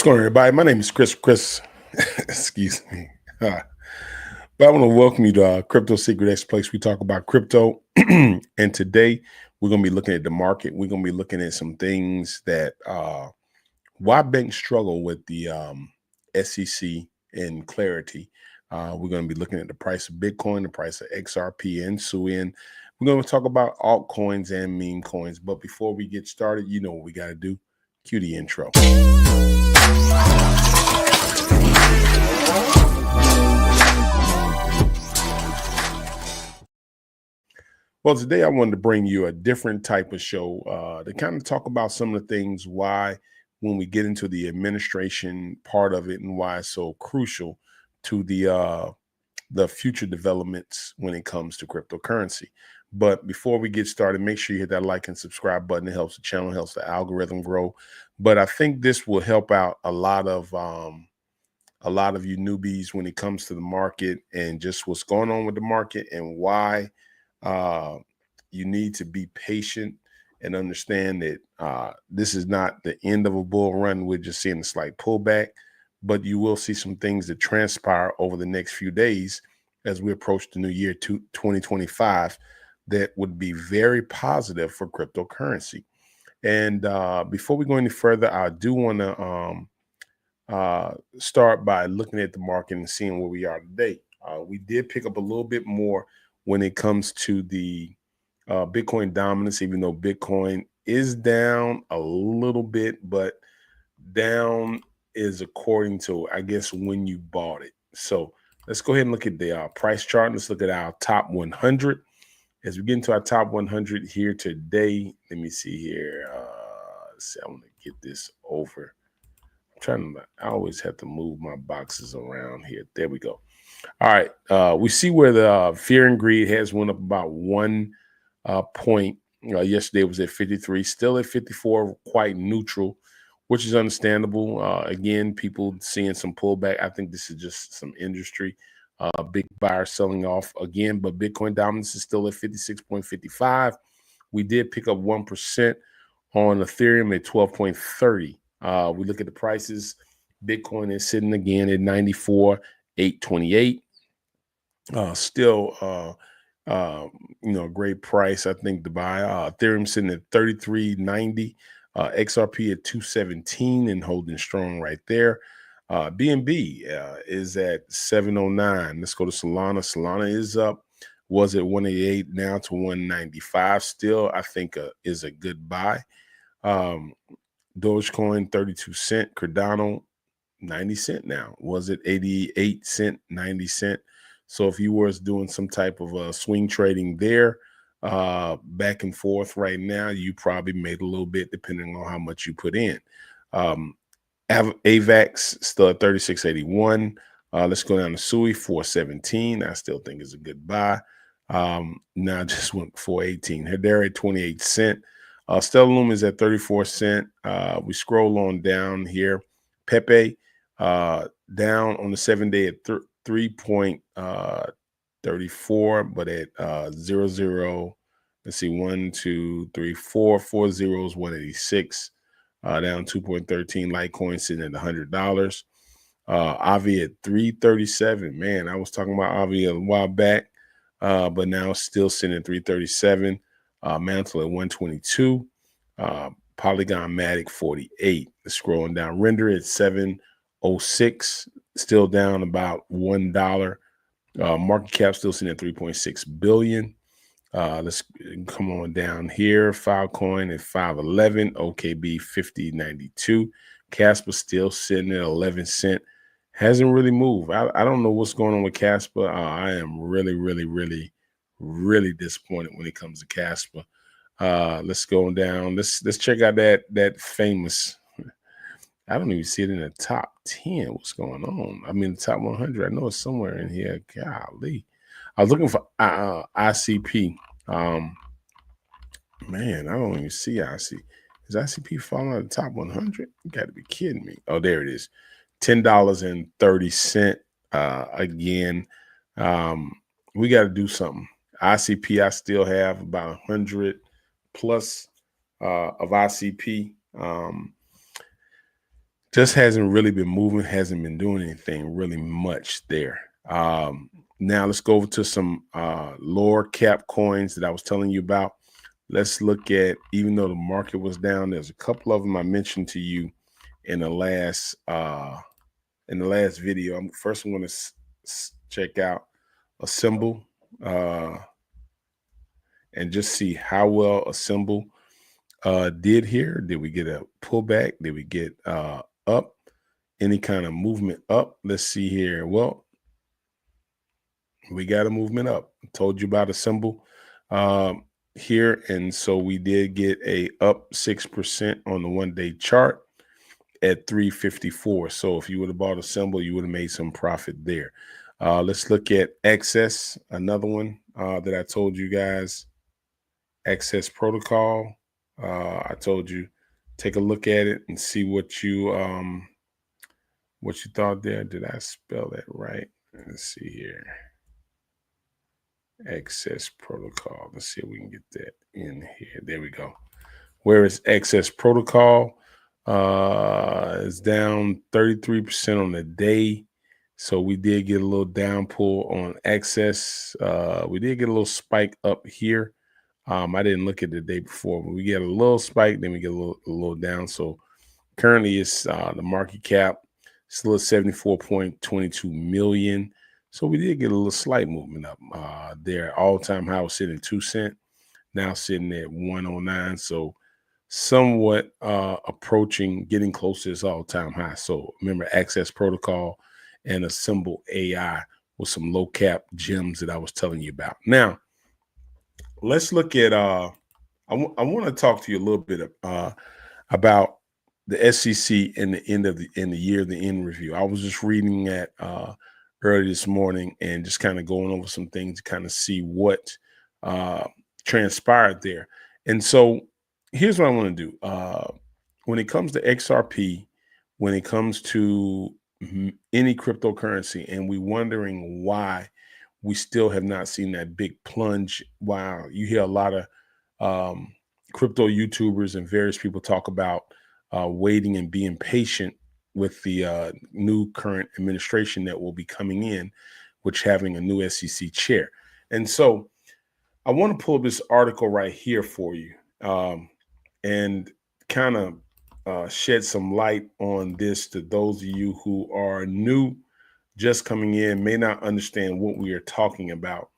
going on, everybody? My name is Chris. Excuse me. But I want to welcome you to Crypto Secret X Place. We talk about crypto. And today we're going to be looking at the market. We're going to be looking at some things that why banks struggle with the SEC and clarity. We're going to be looking at the price of Bitcoin, the price of XRP and SUIN. We're going to talk about altcoins and meme coins. But before we get started, you know what we got to do. Cue the intro. Well, today I wanted to bring you a different type of show to kind of talk about some of the things why when we get into the administration part of it and why it's so crucial to the future developments when it comes to cryptocurrency. But before we get started, make sure you hit that like and subscribe button. It helps the channel, helps the algorithm grow. But I think this will help out a lot of you newbies when it comes to the market and just what's going on with the market and why you need to be patient and understand that this is not the end of a bull run. We're just seeing a slight pullback, but you will see some things that transpire over the next few days as we approach the new year 2025 that would be very positive for cryptocurrency. And before we go any further, I do want to start by looking at the market and seeing where we are today. We did pick up a little bit more when it comes to the Bitcoin dominance, even though Bitcoin is down a little bit, but down is according to, I guess, when you bought it. So let's go ahead and look at the price chart. Let's look at our top 100. As we get into our top 100 here today, let me see here. Let's see, I want to get this over. I always have to move my boxes around here. There we go. All right. We see where the fear and greed has went up about 1 point. Yesterday was at 53, still at 54, quite neutral, which is understandable. Again, people seeing some pullback. I think this is just some industry. Big buyers selling off again, but Bitcoin dominance is still at 56.55. We did pick up 1% on Ethereum at 12.30. We look at the prices. Bitcoin is sitting again at 94,828. Still, great price, I think, to buy. Ethereum sitting at 33.90. XRP at 217 and holding strong right there. BNB is at 709. Let's go to Solana. Solana is up. Was at 188, now to 195. Still, I think is a good buy. Dogecoin 32 cent. Cardano 90 cent now. Was it 88 cent, 90 cent? So if you were doing some type of swing trading there, back and forth right now, you probably made a little bit depending on how much you put in. AVAX still at 36.81. Let's go down to SUI 417. I still think is a good buy. Now just went 418. Hedera at 28 cent. Stellar Lumen is at 34 cent. We scroll on down here. Pepe down on the 7-day at 3.34, but at 00. Let's see, 1, 2, 3, 4 zeros, 186. Down 2.13. Litecoin sitting at $100. Avi at 337. Man, I was talking about Avi a while back, but now still sitting at 337. Mantle at 122. Polygon Matic 48. Scrolling down. Render at 706. Still down about $1. Market cap still sitting at 3.6 billion. Let's come on down here. Filecoin at 511. OKB 50.92. Casper still sitting at 11 cent. Hasn't really moved. I don't know what's going on with Casper. I am really, really, really, really disappointed when it comes to Casper. Let's go down. Let's check out that famous. I don't even see it in the top 10. What's going on? I mean, the top 100. I know it's somewhere in here. Golly. I was looking for ICP. Man, I don't even see IC. Is ICP falling out of the top 100? You got to be kidding me. Oh, there it is. $10.30. Again, we got to do something. ICP, I still have about 100 plus of ICP. just hasn't really been moving, hasn't been doing anything really much there. Now let's go over to some lower cap coins that I was telling you about. Let's look at, even though the market was down, there's a couple of them I mentioned to you in the last video. I'm going to check out a symbol and just see how well a symbol did here. Did we get a pullback? Did we get up? Any kind of movement up? Let's see here. Well, we got a movement up. I told you about a symbol here, and so we did get a up 6% on the 1-day chart at 354. So if you would have bought a symbol, you would have made some profit there. Let's look at Access, another one that I told you guys. Access Protocol. I told you, take a look at it and see what you thought there. Did I spell that right? Let's see here. Access Protocol. Let's see if we can get that in here. There we go. Where is Access Protocol? It's down 33% on the day. So we did get a little down pull on Access. We did get a little spike up here. I didn't look at the day before, but we get a little spike, then we get a little down. So currently it's the market cap still at 74.22 million. So we did get a little slight movement up there. All-time high was sitting at 2 cents, now sitting at 109. So somewhat approaching, getting close to its all-time high. So remember, Access Protocol and a symbol AI with some low cap gems that I was telling you about. Now, let's look at I want to talk to you a little bit about the SEC and the end of the year, the end review. I was just reading that early this morning and just kind of going over some things to kind of see what transpired there. And so here's what I want to do. When it comes to XRP, when it comes to any cryptocurrency, and we wondering why we still have not seen that big plunge. Wow, you hear a lot of crypto YouTubers and various people talk about waiting and being patient with the new current administration that will be coming in, which having a new SEC chair. And so I want to pull this article right here for you and kind of shed some light on this to those of you who are new, just coming in, may not understand what we are talking about.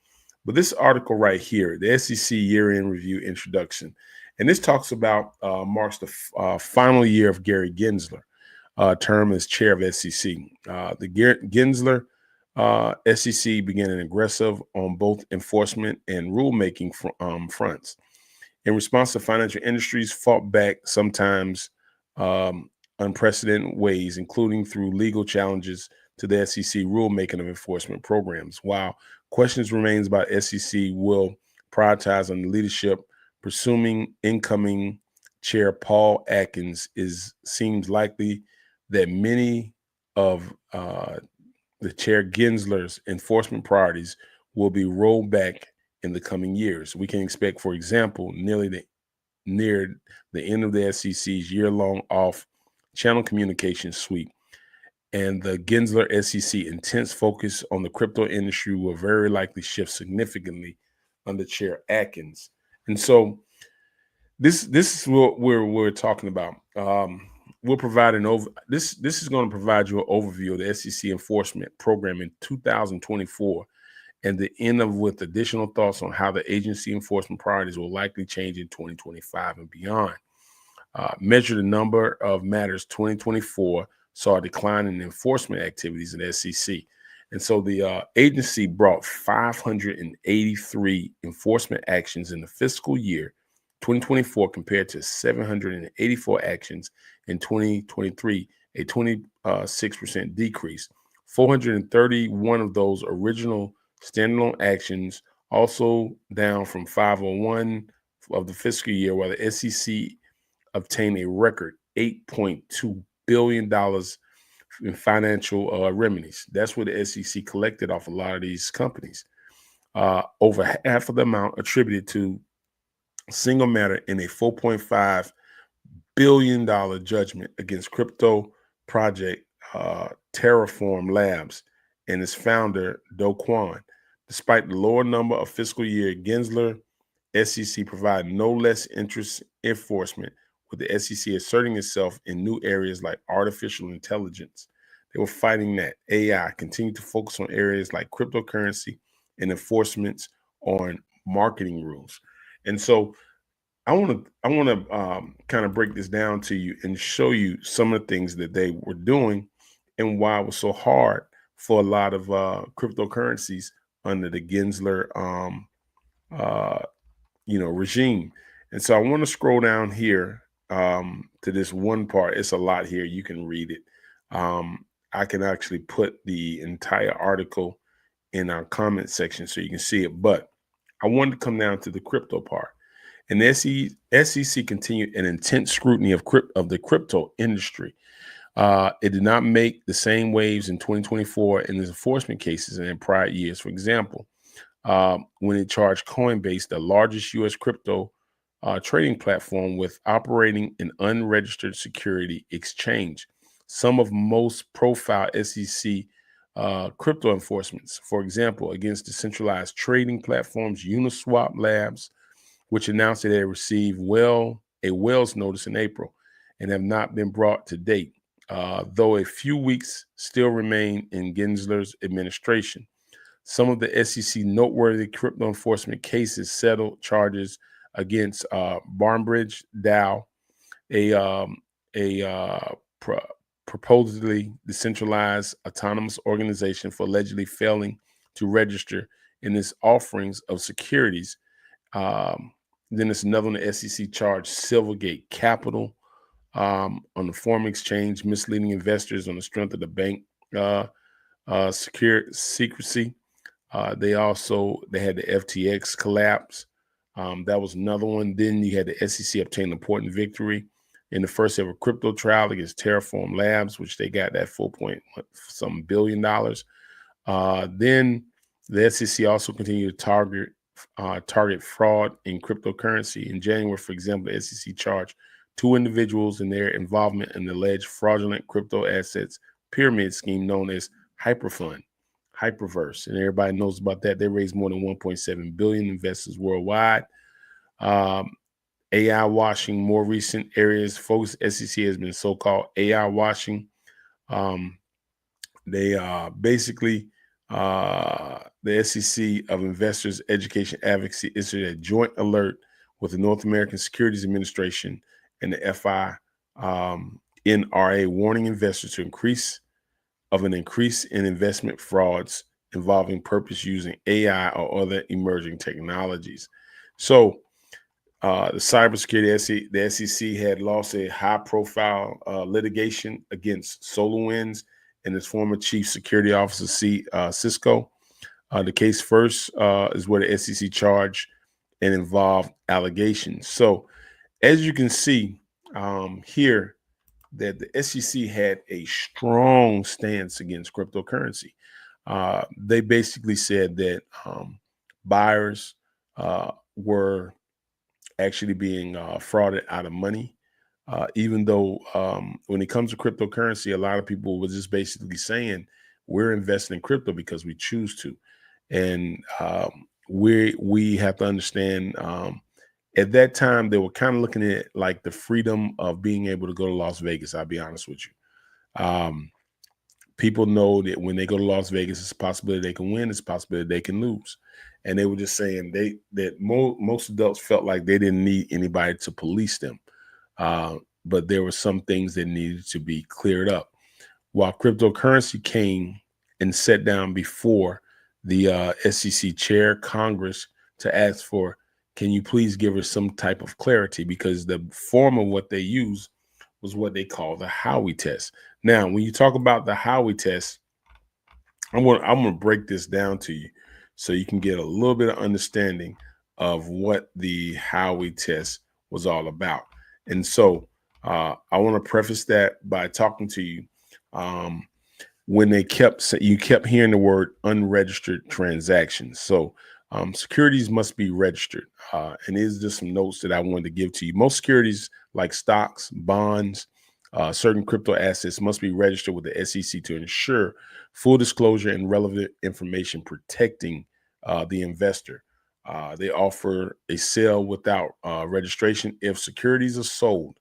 But this article right here, the SEC year-end review introduction, and this talks about marks the final year of Gary Gensler term as chair of SEC. The Gensler SEC began an aggressive on both enforcement and rulemaking fronts. In response to financial industries fought back sometimes unprecedented ways, including through legal challenges to the SEC rulemaking of enforcement programs. While questions remains about SEC will prioritize on the leadership, presuming incoming chair Paul Atkins seems likely that many of the chair Gensler's enforcement priorities will be rolled back in the coming years. We can expect, for example, near the end of the SEC's year-long off-channel communication suite, and the Gensler SEC intense focus on the crypto industry will very likely shift significantly under Chair Atkins. And so this is what we're talking about. We'll provide this is going to provide you an overview of the SEC enforcement program in 2024 and the end of with additional thoughts on how the agency enforcement priorities will likely change in 2025 and beyond. Measure the number of matters 2024 saw a decline in enforcement activities in the SEC. And so the agency brought 583 enforcement actions in the fiscal year 2024 compared to 784 actions in 2023, a 26% decrease. 431 of those original standalone actions also down from 501 of the fiscal year, while the SEC obtained a record $8.2 billion in financial remedies. That's what the SEC collected off a lot of these companies. Over half of the amount attributed to single matter in a $4.5 billion judgment against crypto project, Terraform Labs, and its founder, Do Kwon. Despite the lower number of fiscal year, Gensler SEC provided no less interest enforcement, with the SEC asserting itself in new areas like artificial intelligence. They were fighting that AI continued to focus on areas like cryptocurrency and enforcements on marketing rules. And so I want to kind of break this down to you and show you some of the things that they were doing and why it was so hard for a lot of cryptocurrencies under the Gensler uh, regime. And so I want to scroll down here to this one part. It's a lot here. You can read it. I can actually put the entire article in our comment section so you can see it. But I wanted to come down to the crypto part. And the SEC continued an intense scrutiny of the crypto industry. It did not make the same waves in 2024 in its enforcement cases and in prior years. For example, when it charged Coinbase, the largest U.S. crypto trading platform, with operating an unregistered security exchange. Some of most profile SEC crypto enforcements, for example, against decentralized trading platforms, Uniswap Labs, which announced that they received a Wells notice in April and have not been brought to date, though a few weeks still remain in Gensler's administration. Some of the SEC noteworthy crypto enforcement cases settled charges against Barnbridge DAO, a proposedly decentralized autonomous organization, for allegedly failing to register in its offerings of securities. Then there's another one, the SEC charged Silvergate Capital on the foreign exchange, misleading investors on the strength of the bank secrecy. They had the FTX collapse. That was another one. Then you had the SEC obtain an important victory in the first ever crypto trial against Terraform Labs, which they got that $4 billion. Then the SEC also continued to target fraud in cryptocurrency. In January, for example, the SEC charged 2 individuals in their involvement in the alleged fraudulent crypto assets pyramid scheme known as Hyperverse, and everybody knows about that. They raised more than 1.7 billion. Investors worldwide. AI washing, more recent areas focus SEC has been so-called AI washing. They basically the SEC of Investors Education Advocacy issued a joint alert with the North American Securities Administration and the FINRA, warning investors to increase in investment frauds involving purpose using AI or other emerging technologies. So the cybersecurity, the SEC had lost a high-profile litigation against SolarWinds and its former chief security officer, Cisco. The case first is where the SEC charged and involved allegations. So as you can see here, that the SEC had a strong stance against cryptocurrency. They basically said that buyers were actually being frauded out of money. Even though when it comes to cryptocurrency, a lot of people were just basically saying we're investing in crypto because we choose to. And we have to understand at that time, they were kind of looking at like the freedom of being able to go to Las Vegas. I'll be honest with you. People know that when they go to Las Vegas, it's a possibility they can win. It's a possibility they can lose. And they were just saying most adults felt like they didn't need anybody to police them. But there were some things that needed to be cleared up. While cryptocurrency came and sat down before the SEC chair, Congress, to ask for, can you please give us some type of clarity? Because the form of what they used was what they call the Howey test. Now, when you talk about the Howey test, I'm going to break this down to you so you can get a little bit of understanding of what the Howey test was all about. And so I want to preface that by talking to you when you kept hearing the word unregistered transactions. So securities must be registered. And these are just some notes that I wanted to give to you. Most securities like stocks, bonds, Certain crypto assets must be registered with the SEC to ensure full disclosure and relevant information protecting the investor. They offer a sale without registration if securities are sold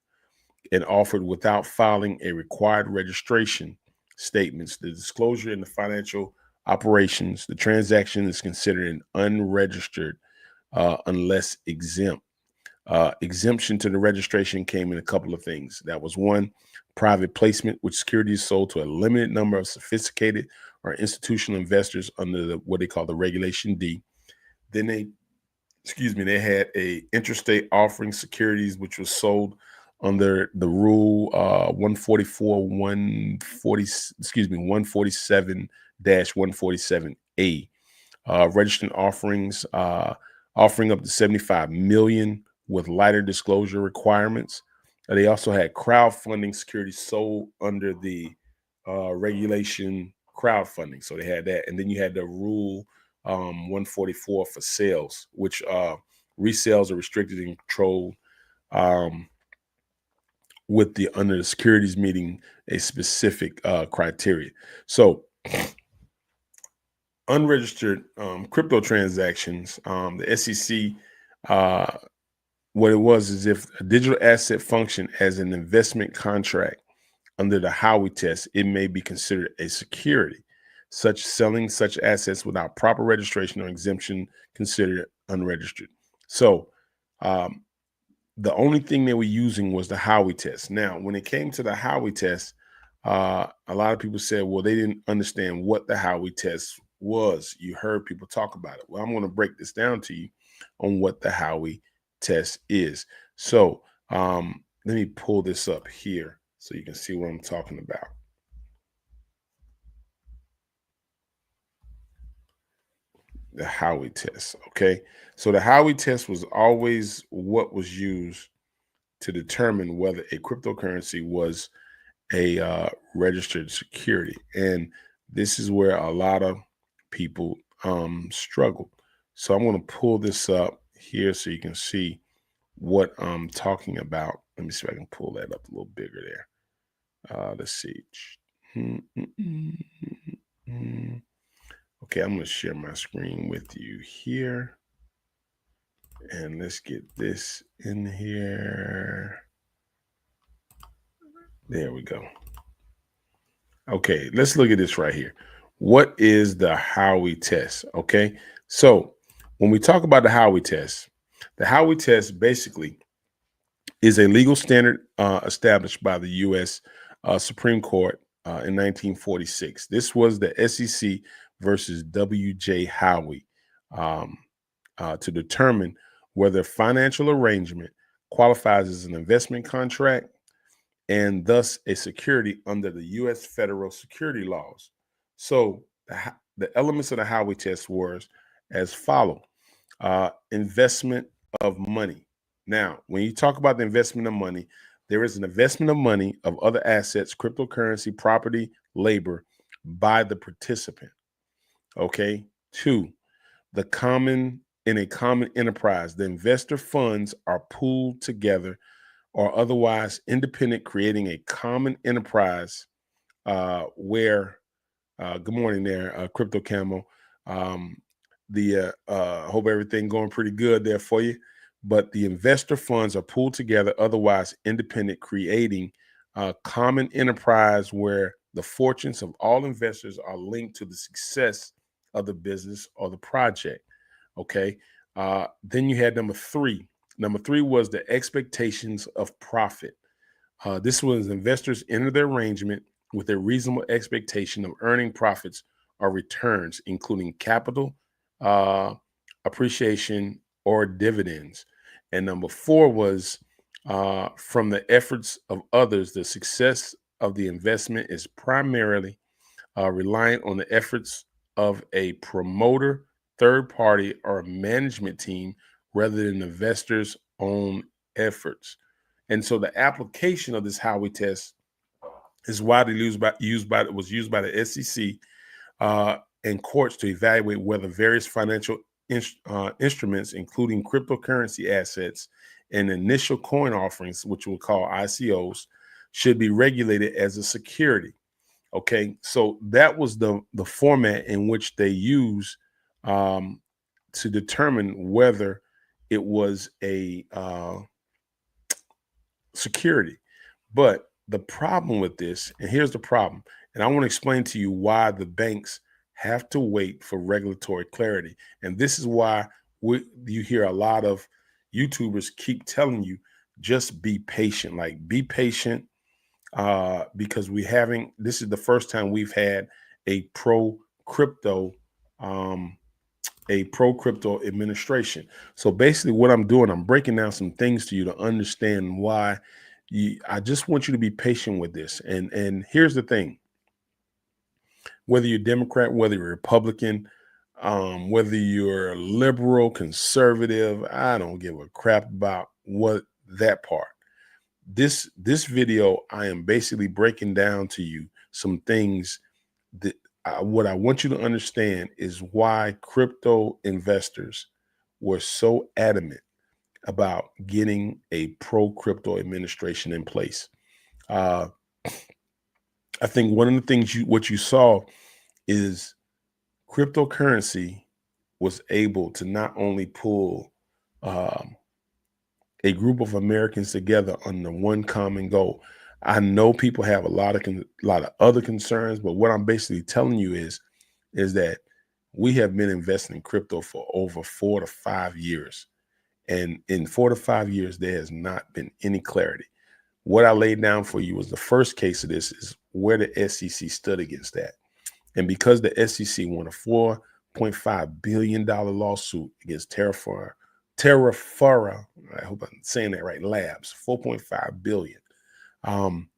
and offered without filing a required registration statements. The disclosure in the financial operations, the transaction is considered an unregistered unless exempt. Exemption to the registration came in a couple of things. That was one, private placement, which securities sold to a limited number of sophisticated or institutional investors under what they call the Regulation D. Then they had a interstate offering securities, which was sold under the rule 147-147A. Registered offerings offering up to 75 million with lighter disclosure requirements. They also had crowdfunding securities sold under the regulation crowdfunding. So they had that. And then you had the rule 144 for sales, which resales are restricted and controlled with the under the securities meeting a specific criteria. So unregistered crypto transactions, the SEC, what it was is if a digital asset function as an investment contract under the Howey test, it may be considered a security. Such selling such assets without proper registration or exemption considered unregistered. So the only thing they were using was the Howey test. Now, when it came to the Howey test, a lot of people said, well, they didn't understand what the Howey test was. You heard people talk about it. Well, I'm going to break this down to you on what the Howey test is. So let me pull this up here so you can see what I'm talking about. The Howey test. Okay. So the Howey test was always what was used to determine whether a cryptocurrency was a registered security. And this is where a lot of people struggle. So I'm going to pull this up here so you can see what I'm talking about. Let me see if I can pull that up a little bigger there. Let's see. Okay, I'm going to share my screen with you here. And let's get this in here. There we go. Okay, let's look at this right here. What is the Howey test? Okay, so when we talk about the Howey test basically is a legal standard established by the U.S. Supreme Court in 1946. This was the SEC versus W.J. Howey to determine whether financial arrangement qualifies as an investment contract and thus a security under the U.S. federal security laws. So the elements of the Howey test were as follow. Investment of money. Now, when you talk about the investment of money, there is an investment of money of other assets, cryptocurrency, property, labor by the participant. Okay. 2, in a common enterprise, the investor funds are pooled together or otherwise independent, creating a common enterprise where, good morning there, Crypto Camo. Hope everything going pretty good there for you. But the investor funds are pooled together, otherwise independent, creating a common enterprise where the fortunes of all investors are linked to the success of the business or the project. Okay. Then you had number 3. Number 3 was the expectations of profit. This was investors enter the arrangement with a reasonable expectation of earning profits or returns, including capital, appreciation, or dividends. And number 4 was from the efforts of others, the success of the investment is primarily reliant on the efforts of a promoter, third party, or management team rather than investors' own efforts. And so the application of this Howey test is widely used by the SEC and courts to evaluate whether various financial instruments, including cryptocurrency assets and initial coin offerings, which we'll call ICOs, should be regulated as a security. Okay, so that was the format in which they use um, to determine whether it was a security. But the problem with this, and here's the problem, and I want to explain to you why the banks have to wait for regulatory clarity. And this is why you hear a lot of YouTubers keep telling you just be patient, like be patient, because this is the first time we've had a crypto um, pro crypto administration. So basically, what I'm doing, I'm breaking down some things to you to understand why. I just want you to be patient with this. And here's the thing: whether you're Democrat, whether you're Republican, whether you're liberal, conservative, I don't give a crap about what that part. This video, I am basically breaking down to you some things that what I want you to understand is why crypto investors were so adamant about getting a pro crypto administration in place. Uh, I think one of the things what you saw is cryptocurrency was able to not only pull um, a group of Americans together under one common goal. I know people have a lot of other concerns, but what I'm basically telling you is that we have been investing in crypto for over 4 to 5 years, and in 4 to 5 years there has not been any clarity. What I laid down for you was the first case of this is where the SEC stood against that, and because the SEC won a $4.5 billion lawsuit against Terraforma, I hope I'm saying that right, Labs, 4.5 billion. Um,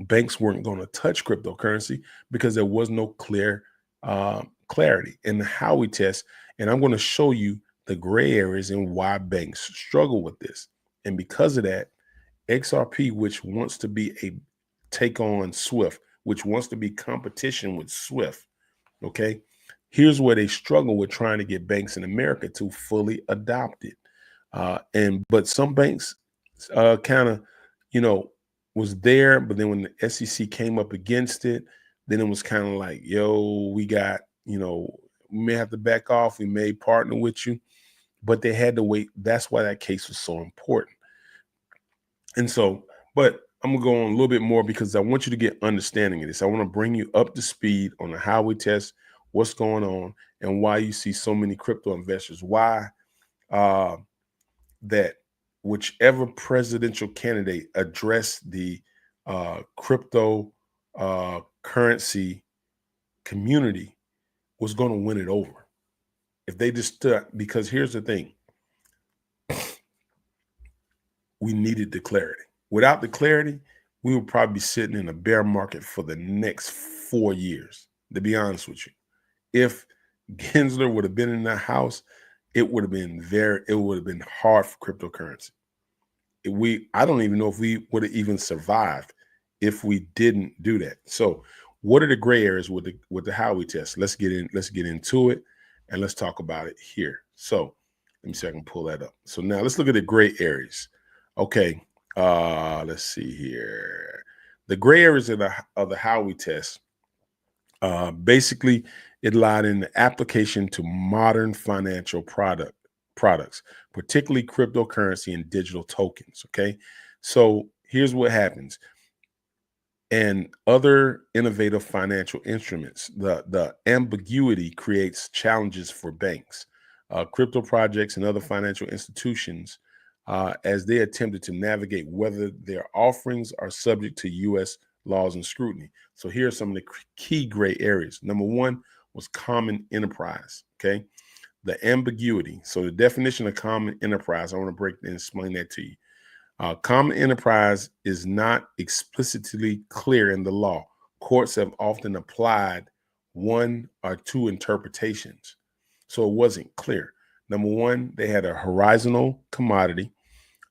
Banks weren't going to touch cryptocurrency because there was no clear clarity in the Howey test. And I'm going to show you the gray areas and why banks struggle with this. And because of that, XRP, which wants to be a take on Swift, which wants to be competition with Swift, okay, here's where they struggle with trying to get banks in America to fully adopt it. But some banks kind of, you know, was there, but then when the SEC came up against it, then it was kind of like, yo, we may have to back off. We may partner with you, but they had to wait. That's why that case was so important. And so, but I'm gonna go on a little bit more because I want you to get understanding of this. I want to bring you up to speed on the Howey test, what's going on, and why you see so many crypto investors. Why that whichever presidential candidate addressed the crypto currency community was going to win it over. If they just stood, because here's the thing, we needed the clarity. Without the clarity, we would probably be sitting in a bear market for the next 4 years, to be honest with you. If Gensler would have been in the house, it would have been hard for cryptocurrency. I don't even know if we would have even survived if we didn't do that. So what are the gray areas with the Howey test? Let's get into it and let's talk about it here. So let me see if I can pull that up. So now let's look at the gray areas. Okay. Let's see here. The gray areas of the Howey test, basically it lied in the application to modern financial products, particularly cryptocurrency and digital tokens. Okay. So here's what happens. And other innovative financial instruments, the ambiguity creates challenges for banks, crypto projects, and other financial institutions as they attempted to navigate whether their offerings are subject to U.S. laws and scrutiny. So here are some of the key gray areas. Number one was common enterprise. Okay, the ambiguity. So the definition of common enterprise, I want to break and explain that to you. Common enterprise is not explicitly clear in the law. Courts have often applied one or two interpretations. So it wasn't clear. Number one, they had a horizontal commodity,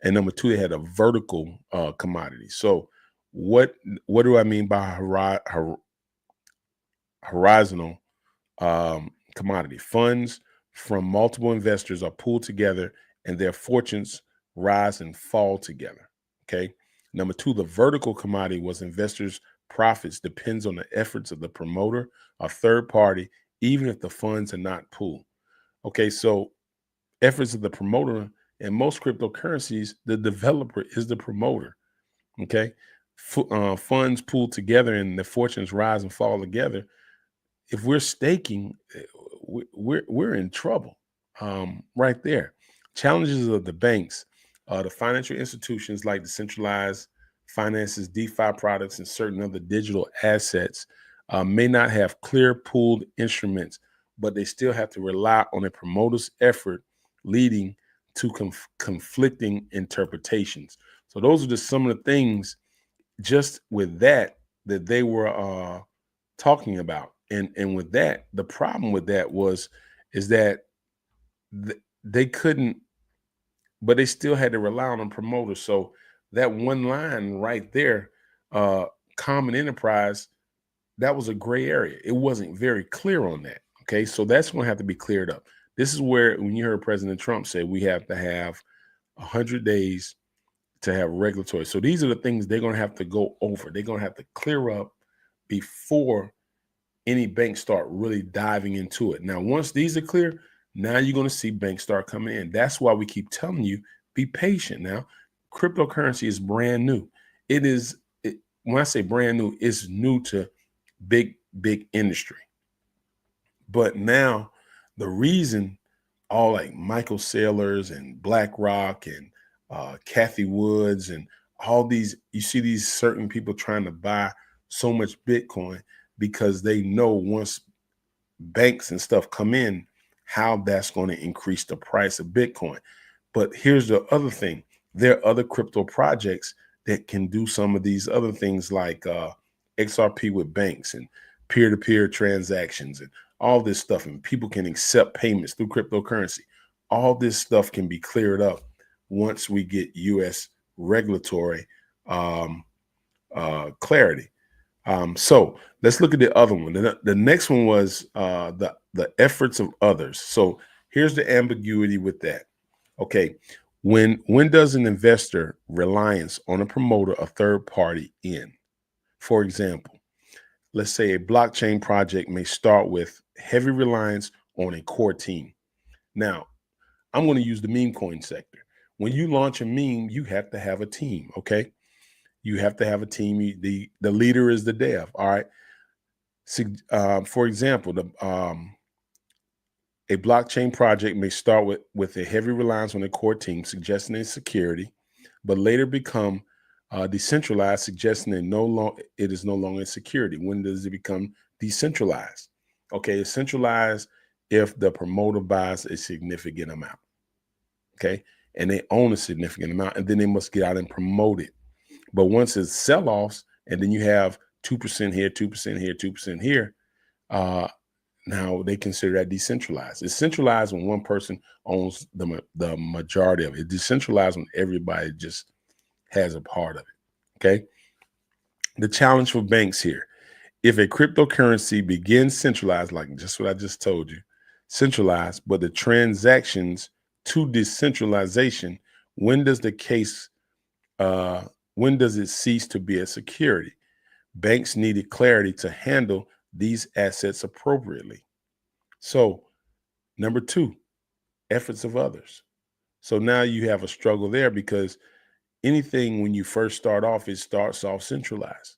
and number two, they had a vertical commodity. So what do I mean by horizontal commodity? Funds from multiple investors are pooled together and their fortunes rise and fall together. Okay. Number two, the vertical commodity was investors' profits depends on the efforts of the promoter or third party, even if the funds are not pooled. Okay, so efforts of the promoter in most cryptocurrencies, the developer is the promoter. Okay, funds pooled together and the fortunes rise and fall together. If we're staking, we're in trouble. Right there. Challenges of the banks, the financial institutions like decentralized finances, DeFi products, and certain other digital assets may not have clear pooled instruments, but they still have to rely on a promoter's effort, leading to conflicting interpretations. So those are just some of the things just with that they were talking about. And with that, the problem with that is that they couldn't, but they still had to rely on a promoter. So that one line right there, uh, common enterprise, that was a gray area. It wasn't very clear on that. Okay, so that's going to have to be cleared up. This is where when you heard President Trump say we have to have 100 days to have regulatory. So these are the things they're going to have to go over. They're going to have to clear up before any banks start really diving into it. Now, once these are clear, now you're going to see banks start coming in. That's why we keep telling you, be patient. Now, cryptocurrency is brand new. When I say brand new, it's new to big industry. But now the reason all like Michael Saylors and BlackRock and Kathy Woods and all these, you see these certain people trying to buy so much Bitcoin because they know once banks and stuff come in, how that's going to increase the price of Bitcoin. But here's the other thing. There are other crypto projects that can do some of these other things like XRP with banks and peer-to-peer transactions and all this stuff. And people can accept payments through cryptocurrency. All this stuff can be cleared up once we get U.S. regulatory clarity. So let's look at the other one. The next one was the efforts of others. So here's the ambiguity with that. Okay, when does an investor reliance on a promoter, a third party, end? For example, let's say a blockchain project may start with heavy reliance on a core team. Now, I'm going to use the meme coin sector. When you launch a meme, you have to have a team. Okay. You have to have a team. The leader is the dev. All right. For example, a blockchain project may start with a heavy reliance on a core team, suggesting its security, but later become decentralized, suggesting that it is no longer security. When does it become decentralized? Okay, it's centralized if the promoter buys a significant amount. Okay, and they own a significant amount, and then they must get out and promote it. But once it's sell-offs, and then you have 2% here, 2% here, 2% here, now they consider that decentralized. It's centralized when one person owns the majority of it. It's decentralized when everybody just has a part of it. Okay. The challenge for banks here: if a cryptocurrency begins centralized, like just what I just told you, centralized, but the transactions to decentralization, when does the case? When does it cease to be a security? Banks needed clarity to handle these assets appropriately. So, number two, efforts of others. So now you have a struggle there because anything when you first start off, it starts off centralized.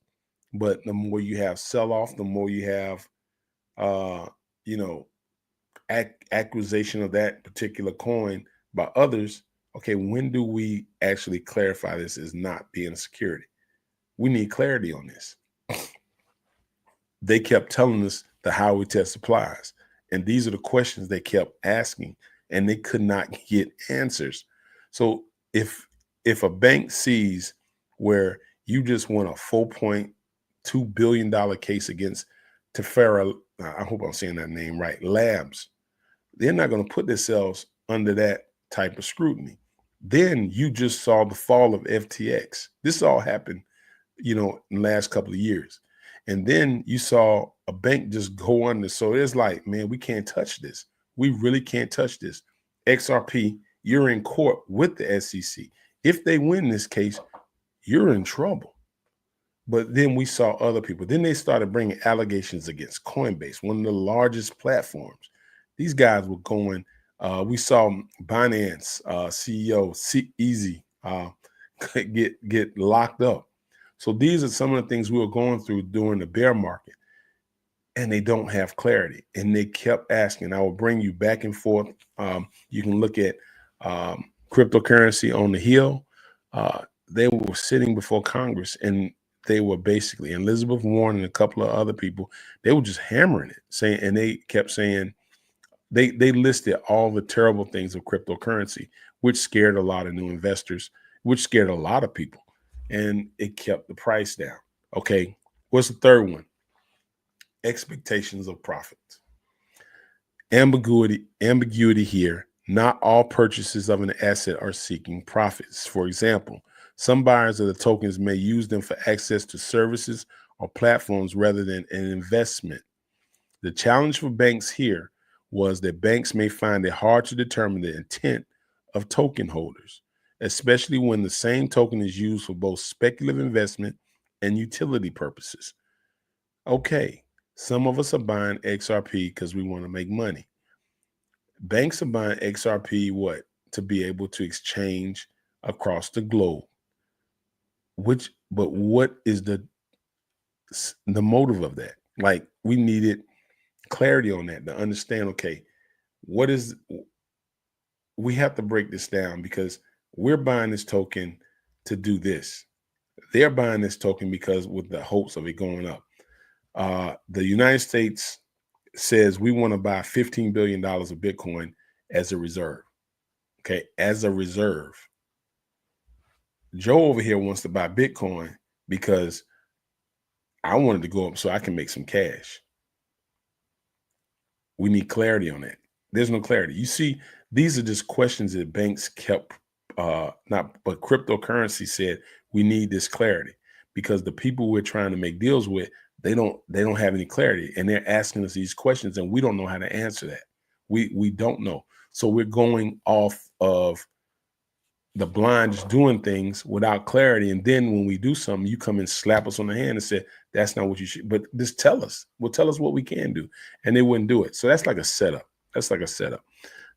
But the more you have sell off, the more you have, uh, you know, acquisition of that particular coin by others. Okay, when do we actually clarify this as not being a security? We need clarity on this. They kept telling us the how we test supplies. And these are the questions they kept asking, and they could not get answers. So if a bank sees where you just won a $4.2 billion case against Tefera, I hope I'm saying that name right, Labs, they're not going to put themselves under that type of scrutiny. Then you just saw the fall of FTX. This all happened, in the last couple of years. And then you saw a bank just go under. So it's like, man, we can't touch this. We really can't touch this. XRP, you're in court with the SEC. If they win this case, you're in trouble. But then we saw other people. Then they started bringing allegations against Coinbase, one of the largest platforms. These guys were going. We saw Binance CEO Easy get locked up. So these are some of the things we were going through during the bear market, and they don't have clarity. And they kept asking. I will bring you back and forth. You can look at cryptocurrency on the Hill. They were sitting before Congress, and they were basically Elizabeth Warren and a couple of other people. They were just hammering it, saying, and they kept saying they listed all the terrible things of cryptocurrency, which scared a lot of new investors, which scared a lot of people, and it kept the price down. Okay, what's the third one? Expectations of profits. Ambiguity here. Not all purchases of an asset are seeking profits. For example, some buyers of the tokens may use them for access to services or platforms rather than an investment. The challenge for banks here was that banks may find it hard to determine the intent of token holders, especially when the same token is used for both speculative investment and utility purposes. Okay, some of us are buying XRP because we want to make money. Banks are buying XRP what? To be able to exchange across the globe. But what is the motive of that? Like, we needed clarity on that to understand, okay, we have to break this down because we're buying this token to do this. They're buying this token because with the hopes of it going up. The United States says we want to buy $15 billion of Bitcoin as a reserve. Okay, as a reserve. Joe over here wants to buy Bitcoin because I wanted to go up so I can make some cash. We need clarity on that. There's no clarity. You see, these are just questions that banks kept but cryptocurrency said we need this clarity because the people we're trying to make deals with, they don't have any clarity, and they're asking us these questions and we don't know how to answer that. We don't know. So we're going off of the blind, just doing things without clarity. And then when we do something, you come and slap us on the hand and say, that's not what you should, but just tell us. Well, tell us what we can do. And they wouldn't do it. So that's like a setup.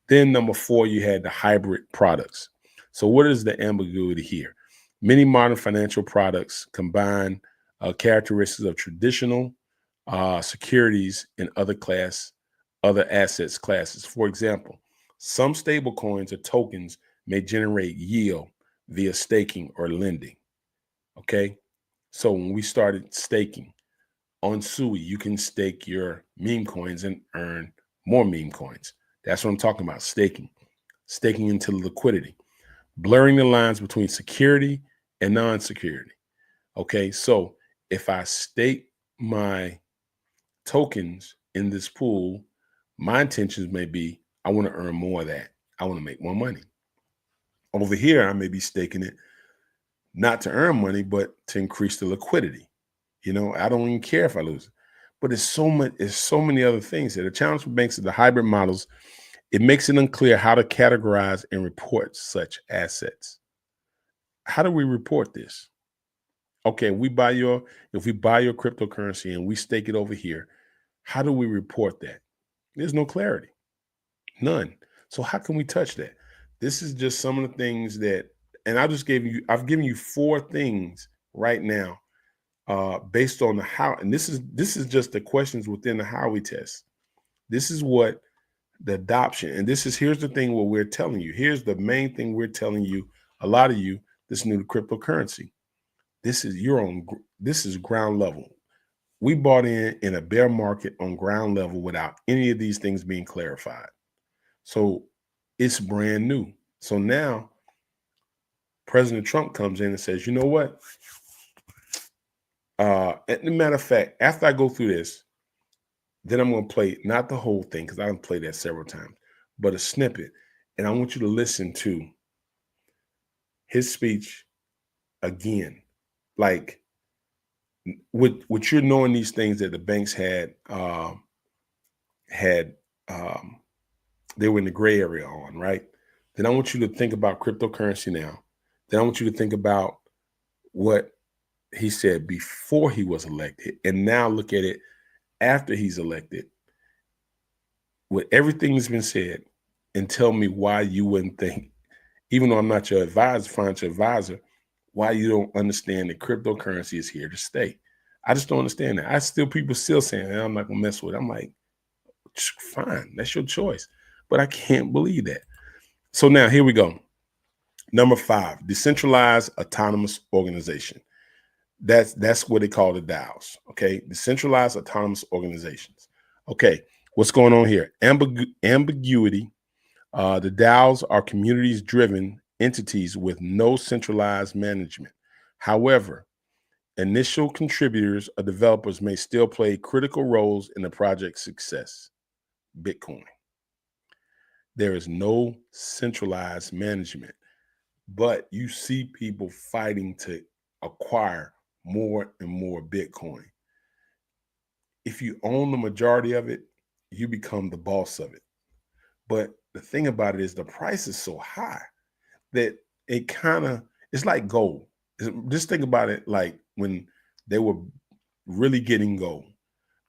Then number 4, you had the hybrid products. So what is the ambiguity here? Many modern financial products combine characteristics of traditional securities and other assets classes. For example, some stable coins or tokens may generate yield via staking or lending. Okay. So when we started staking on Sui, you can stake your meme coins and earn more meme coins. That's what I'm talking about. Staking into liquidity, blurring the lines between security and non-security. Okay. So if I stake my tokens in this pool, my intentions may be, I want to earn more of that. I want to make more money. Over here, I may be staking it not to earn money, but to increase the liquidity. I don't even care if I lose it. But it's so many other things here. The challenge for banks is the hybrid models. It makes it unclear how to categorize and report such assets. How do we report this? Okay, if we buy your cryptocurrency and we stake it over here, how do we report that? There's no clarity. None. So how can we touch that? This is just some of the things that, and I've given you 4 things right now based on the how, and this is just the questions within the Howey test. This is what the adoption, and here's the thing what we're telling you. Here's the main thing we're telling you, a lot of you, this new cryptocurrency. This is ground level. We bought in a bear market on ground level without any of these things being clarified. So it's brand new. So now President Trump comes in and says, you know what? As a matter of fact, after I go through this, then I'm going to play not the whole thing because I've played that several times, but a snippet. And I want you to listen to his speech again. Like, with you're knowing these things that the banks had they were in the gray area on, right? Then I want you to think about cryptocurrency now. Then I want you to think about what he said before he was elected, and now look at it after he's elected, with everything that's been said, and tell me why you wouldn't think, even though I'm not your advisor, financial advisor, why you don't understand that cryptocurrency is here to stay. I just don't understand that. People still saying, I'm not gonna mess with it. I'm like, fine, that's your choice. But I can't believe that. So now here we go. Number 5, decentralized autonomous organization. That's what they call the DAOs. Okay, decentralized autonomous organizations. Okay, what's going on here? Ambiguity. The DAOs are communities-driven entities with no centralized management. However, initial contributors or developers may still play critical roles in the project's success. Bitcoin. There is no centralized management, but you see people fighting to acquire more and more Bitcoin. If you own the majority of it, you become the boss of it. But the thing about it is the price is so high that it's like gold. Just think about it like when they were really getting gold.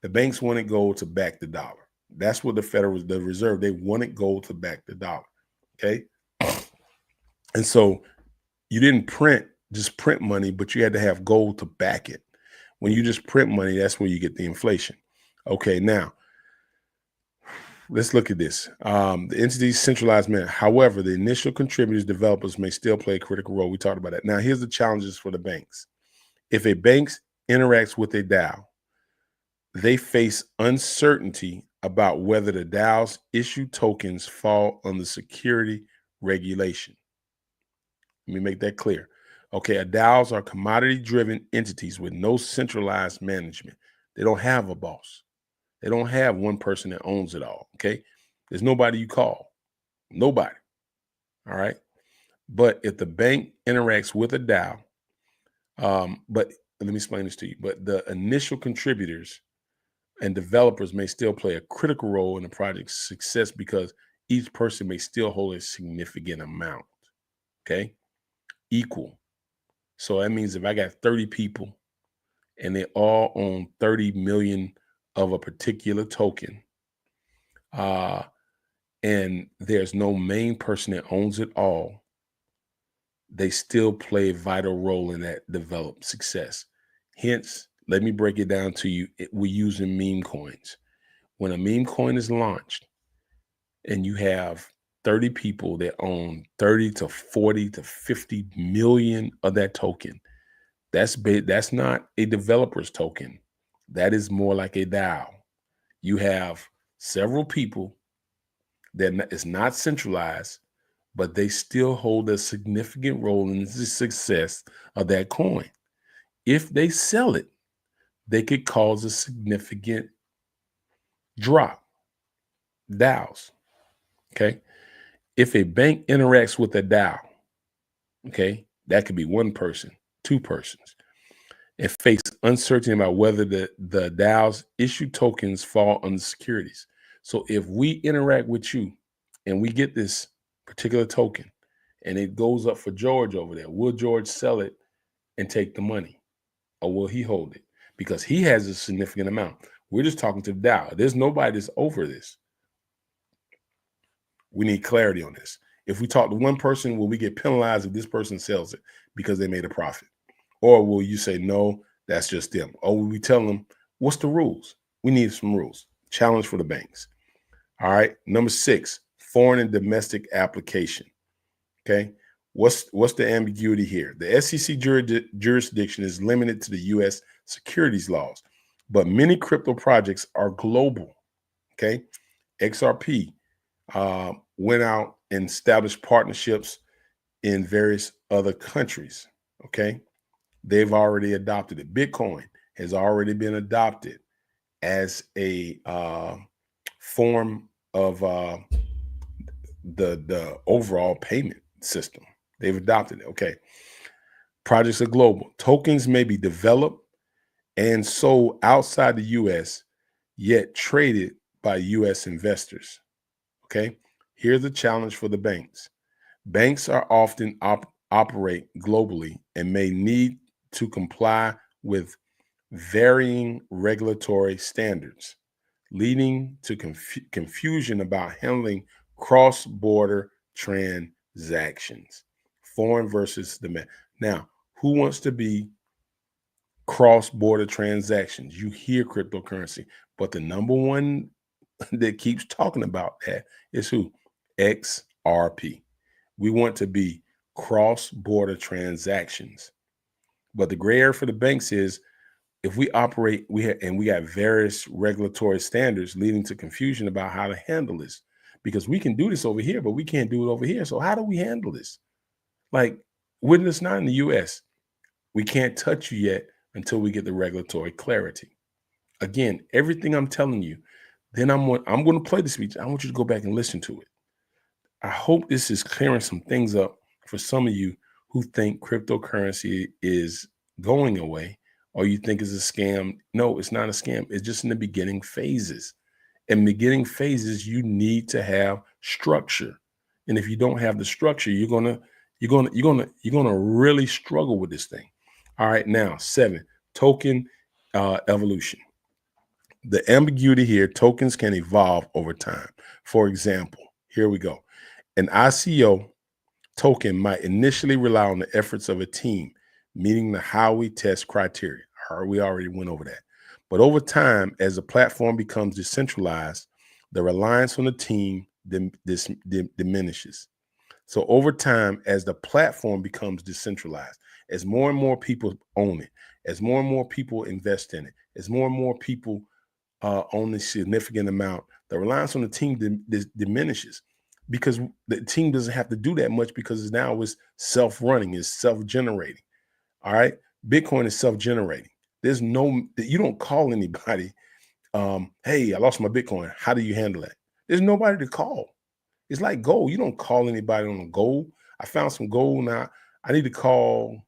The banks wanted gold to back the dollar. That's what the Reserve, they wanted gold to back the dollar. Okay. And so you didn't just print money, but you had to have gold to back it. When you just print money, that's when you get the inflation. Okay, now let's look at this. The entity's centralized manner. However, the initial contributors, developers may still play a critical role. We talked about that. Now, here's the challenges for the banks. If a bank interacts with a DAO, they face uncertainty about whether the DAO's issued tokens fall under security regulation. Let me make that clear. Okay, DAOs are commodity-driven entities with no centralized management. They don't have a boss. They don't have one person that owns it all. Okay, there's nobody you call. Nobody. All right. But if the bank interacts with a DAO, but let me explain this to you. But the initial contributors and developers may still play a critical role in the project's success because each person may still hold a significant amount. Okay, equal. So that means if I got 30 people and they all own 30 million of a particular token, and there's no main person that owns it all, they still play a vital role in that developed success. Hence, let me break it down to you. We're using meme coins. When a meme coin is launched and you have 30 people that own 30 to 40 to 50 million of that token, that's not a developer's token. That is more like a DAO. You have several people that is not centralized, but they still hold a significant role in the success of that coin. If they sell it, they could cause a significant drop. DAOs. Okay. If a bank interacts with a DAO, okay, that could be one person, two persons, and face uncertainty about whether the DAO's issued tokens fall under securities. So if we interact with you and we get this particular token and it goes up for George over there, will George sell it and take the money, or will he hold it? Because he has a significant amount. We're just talking to the DAO. There's nobody that's over this. We need clarity on this. If we talk to one person, will we get penalized if this person sells it because they made a profit? Or will you say, no, that's just them? Or will we tell them, what's the rules? We need some rules. Challenge for the banks. All right. Number 6, foreign and domestic application. Okay. What's the ambiguity here? The SEC jurisdiction is limited to the U.S. securities laws, but many crypto projects are global. Okay. XRP went out and established partnerships in various other countries. Okay. They've already adopted it. Bitcoin has already been adopted as a form of the overall payment system. They've adopted it. Okay. Projects are global. Tokens may be developed and sold outside the U.S., yet traded by U.S. investors. Okay. Here's the challenge for the banks. Banks are often operate globally and may need to comply with varying regulatory standards, leading to confusion about handling cross-border transactions, foreign versus domestic. Now, who wants to be cross-border transactions? You hear cryptocurrency, but the number one that keeps talking about that is who? XRP. We want to be cross-border transactions. But the gray area for the banks is if we operate, we got various regulatory standards leading to confusion about how to handle this. Because we can do this over here, but we can't do it over here. So how do we handle this? Like, when it's not in the US, we can't touch you yet until we get the regulatory clarity. Again, everything I'm telling you, then I'm going to play the speech. I want you to go back and listen to it. I hope this is clearing some things up for some of you who think cryptocurrency is going away or you think it's a scam. No, it's not a scam. It's just in the beginning phases. In beginning phases, you need to have structure. And if you don't have the structure, you're gonna really struggle with this thing. All right, now 7, token evolution. The ambiguity here, tokens can evolve over time. For example, here we go. An ICO token might initially rely on the efforts of a team, meeting the Howey test criteria. We already went over that. But over time, as the platform becomes decentralized, the reliance on the team diminishes. So over time, as the platform becomes decentralized, as more and more people own it, as more and more people invest in it, as more and more people own a significant amount, the reliance on the team diminishes because the team doesn't have to do that much because now it's self-running, it's self-generating. All right. Bitcoin is self-generating. You don't call anybody, hey, I lost my Bitcoin. How do you handle that? There's nobody to call. It's like gold. You don't call anybody on gold. I found some gold now. I need to call.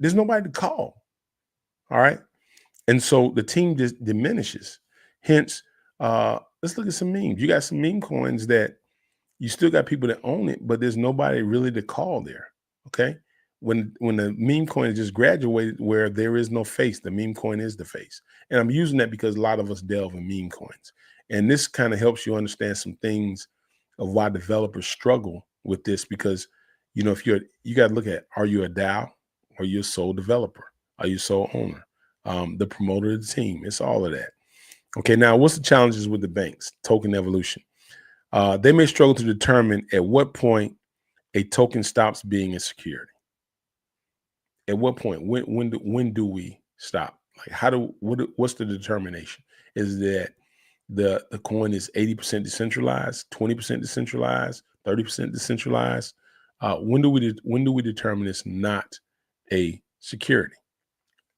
There's nobody to call. All right. And so the team just diminishes. Hence, let's look at some memes. You got some meme coins that you still got people that own it, but there's nobody really to call there. Okay. When the meme coin just graduated where there is no face, the meme coin is the face. And I'm using that because a lot of us delve in meme coins. And this kind of helps you understand some things of why developers struggle with this because, you know, you got to look at, are you a DAO? Are you a sole developer? Are you a sole owner? The promoter of the team? It's all of that. Okay, now what's the challenges with the banks? Token evolution. They may struggle to determine at what point a token stops being a security. At what point? When do we stop? Like what's the determination? Is that the coin is 80% decentralized, 20% decentralized, 30% decentralized? When do we determine it's not a security?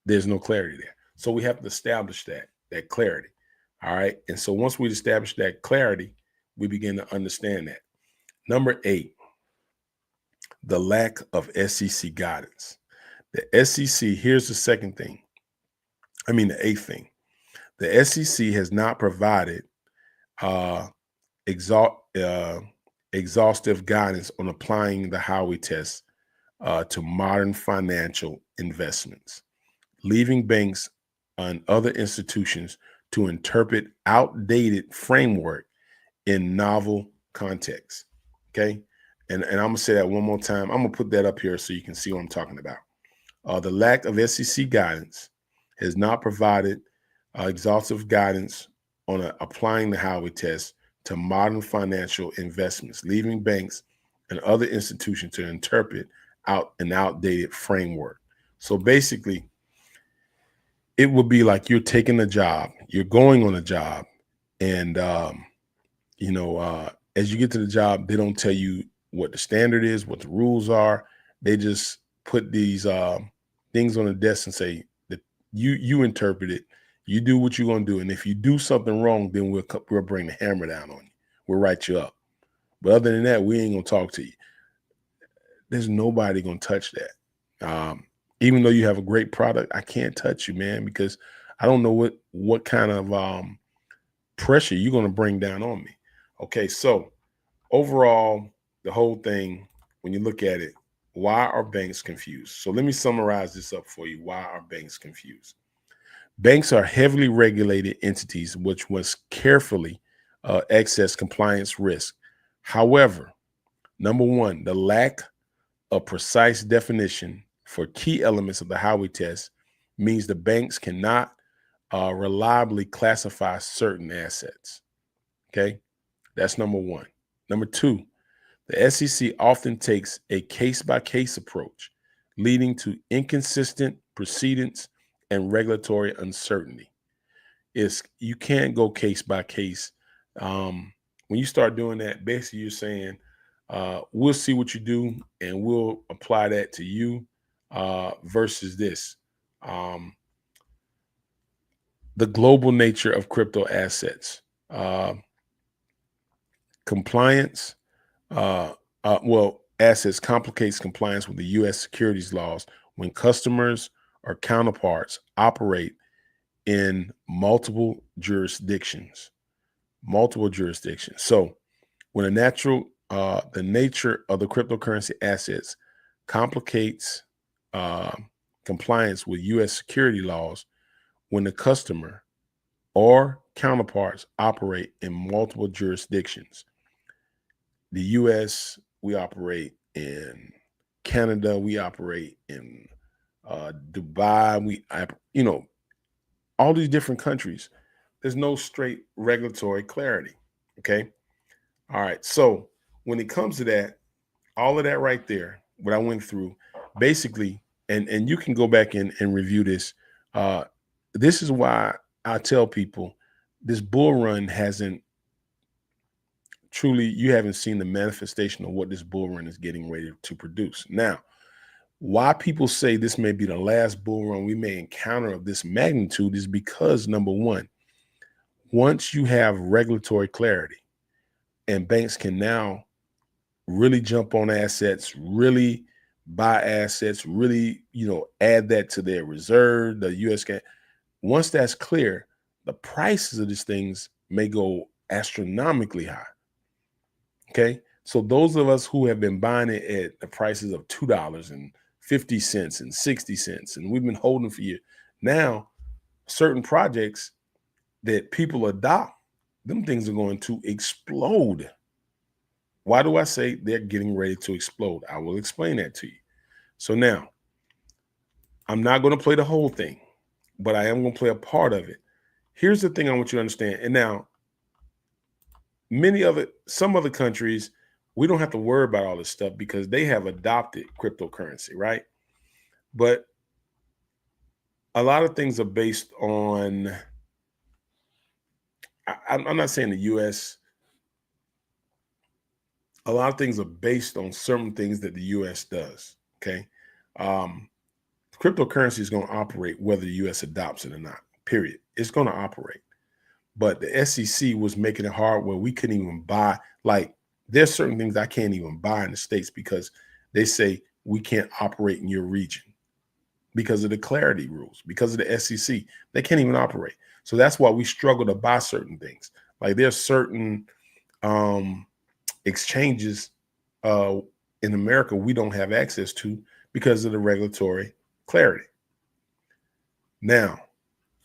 There's no clarity there. So we have to establish that clarity. All right. And so once we establish that clarity, we begin to understand that. Number 8, the lack of SEC guidance. The SEC, here's the second thing. I mean, the 8th thing. The SEC has not provided exhaustive guidance on applying the Howey test to modern financial investments, leaving banks and other institutions to interpret outdated framework in novel contexts. Okay. And I'm going to say that one more time. I'm going to put that up here so you can see what I'm talking about. The lack of SEC guidance has not provided exhaustive guidance on applying the Howey test to modern financial investments, leaving banks and other institutions to interpret out an outdated framework. So basically, it would be like you're taking a job, you're going on a job, and as you get to the job, they don't tell you what the standard is, what the rules are. They just put these things on the desk and say that you interpret it, you do what you're gonna do, and if you do something wrong, then we'll bring the hammer down on you. We'll write you up. But other than that, we ain't gonna talk to you. There's nobody gonna touch that. Even though you have a great product, I can't touch you, man, because I don't know what kind of pressure you're gonna bring down on me. Okay, so overall, the whole thing, when you look at it, why are banks confused? So let me summarize this up for you. Why are banks confused? Banks are heavily regulated entities which must carefully access compliance risk. However, number one, the lack of precise definition for key elements of the Howey test means the banks cannot reliably classify certain assets. Okay, that's number one. Number two, the SEC often takes a case by case approach, leading to inconsistent proceedings and regulatory uncertainty. You can't go case by case. When you start doing that, basically you're saying, we'll see what you do and we'll apply that to you versus this. Um, the global nature of crypto assets, uh, compliance, assets complicates compliance with the U.S. securities laws when customers or counterparts operate in multiple jurisdictions. Multiple jurisdictions. So when the nature of the cryptocurrency assets complicates uh, compliance with U.S. security laws when the customer or counterparts operate in multiple jurisdictions. The U.S., we operate in Canada, we operate in Dubai, all these different countries. There's no straight regulatory clarity. Okay. All right. So when it comes to that, all of that right there, what I went through, basically, and you can go back and review this. Uh, this is why I tell people this bull run hasn't truly, you haven't seen the manifestation of what this bull run is getting ready to produce. Now, why people say this may be the last bull run we may encounter of this magnitude is because, number one, once you have regulatory clarity and banks can now really jump on assets, really buy assets, really, add that to their reserve, the US can, once that's clear, the prices of these things may go astronomically high. Okay. So those of us who have been buying it at the prices of $2.50 and 60 cents, and we've been holding for years, now certain projects that people adopt, them things are going to explode. Why do I say they're getting ready to explode? I will explain that to you. So now, I'm not going to play the whole thing, but I am going to play a part of it. Here's the thing I want you to understand. And now, some other countries, we don't have to worry about all this stuff because they have adopted cryptocurrency, right? But a lot of things are based on, I'm not saying the US, a lot of things are based on certain things that the US does, okay? Cryptocurrency is going to operate whether the US adopts it or not, period. It's going to operate. But the SEC was making it hard where we couldn't even buy, like, there's certain things I can't even buy in the States because they say we can't operate in your region because of the clarity rules, because of the SEC. They can't even operate. So that's why we struggle to buy certain things. Like there's certain exchanges in America we don't have access to because of the regulatory clarity. Now,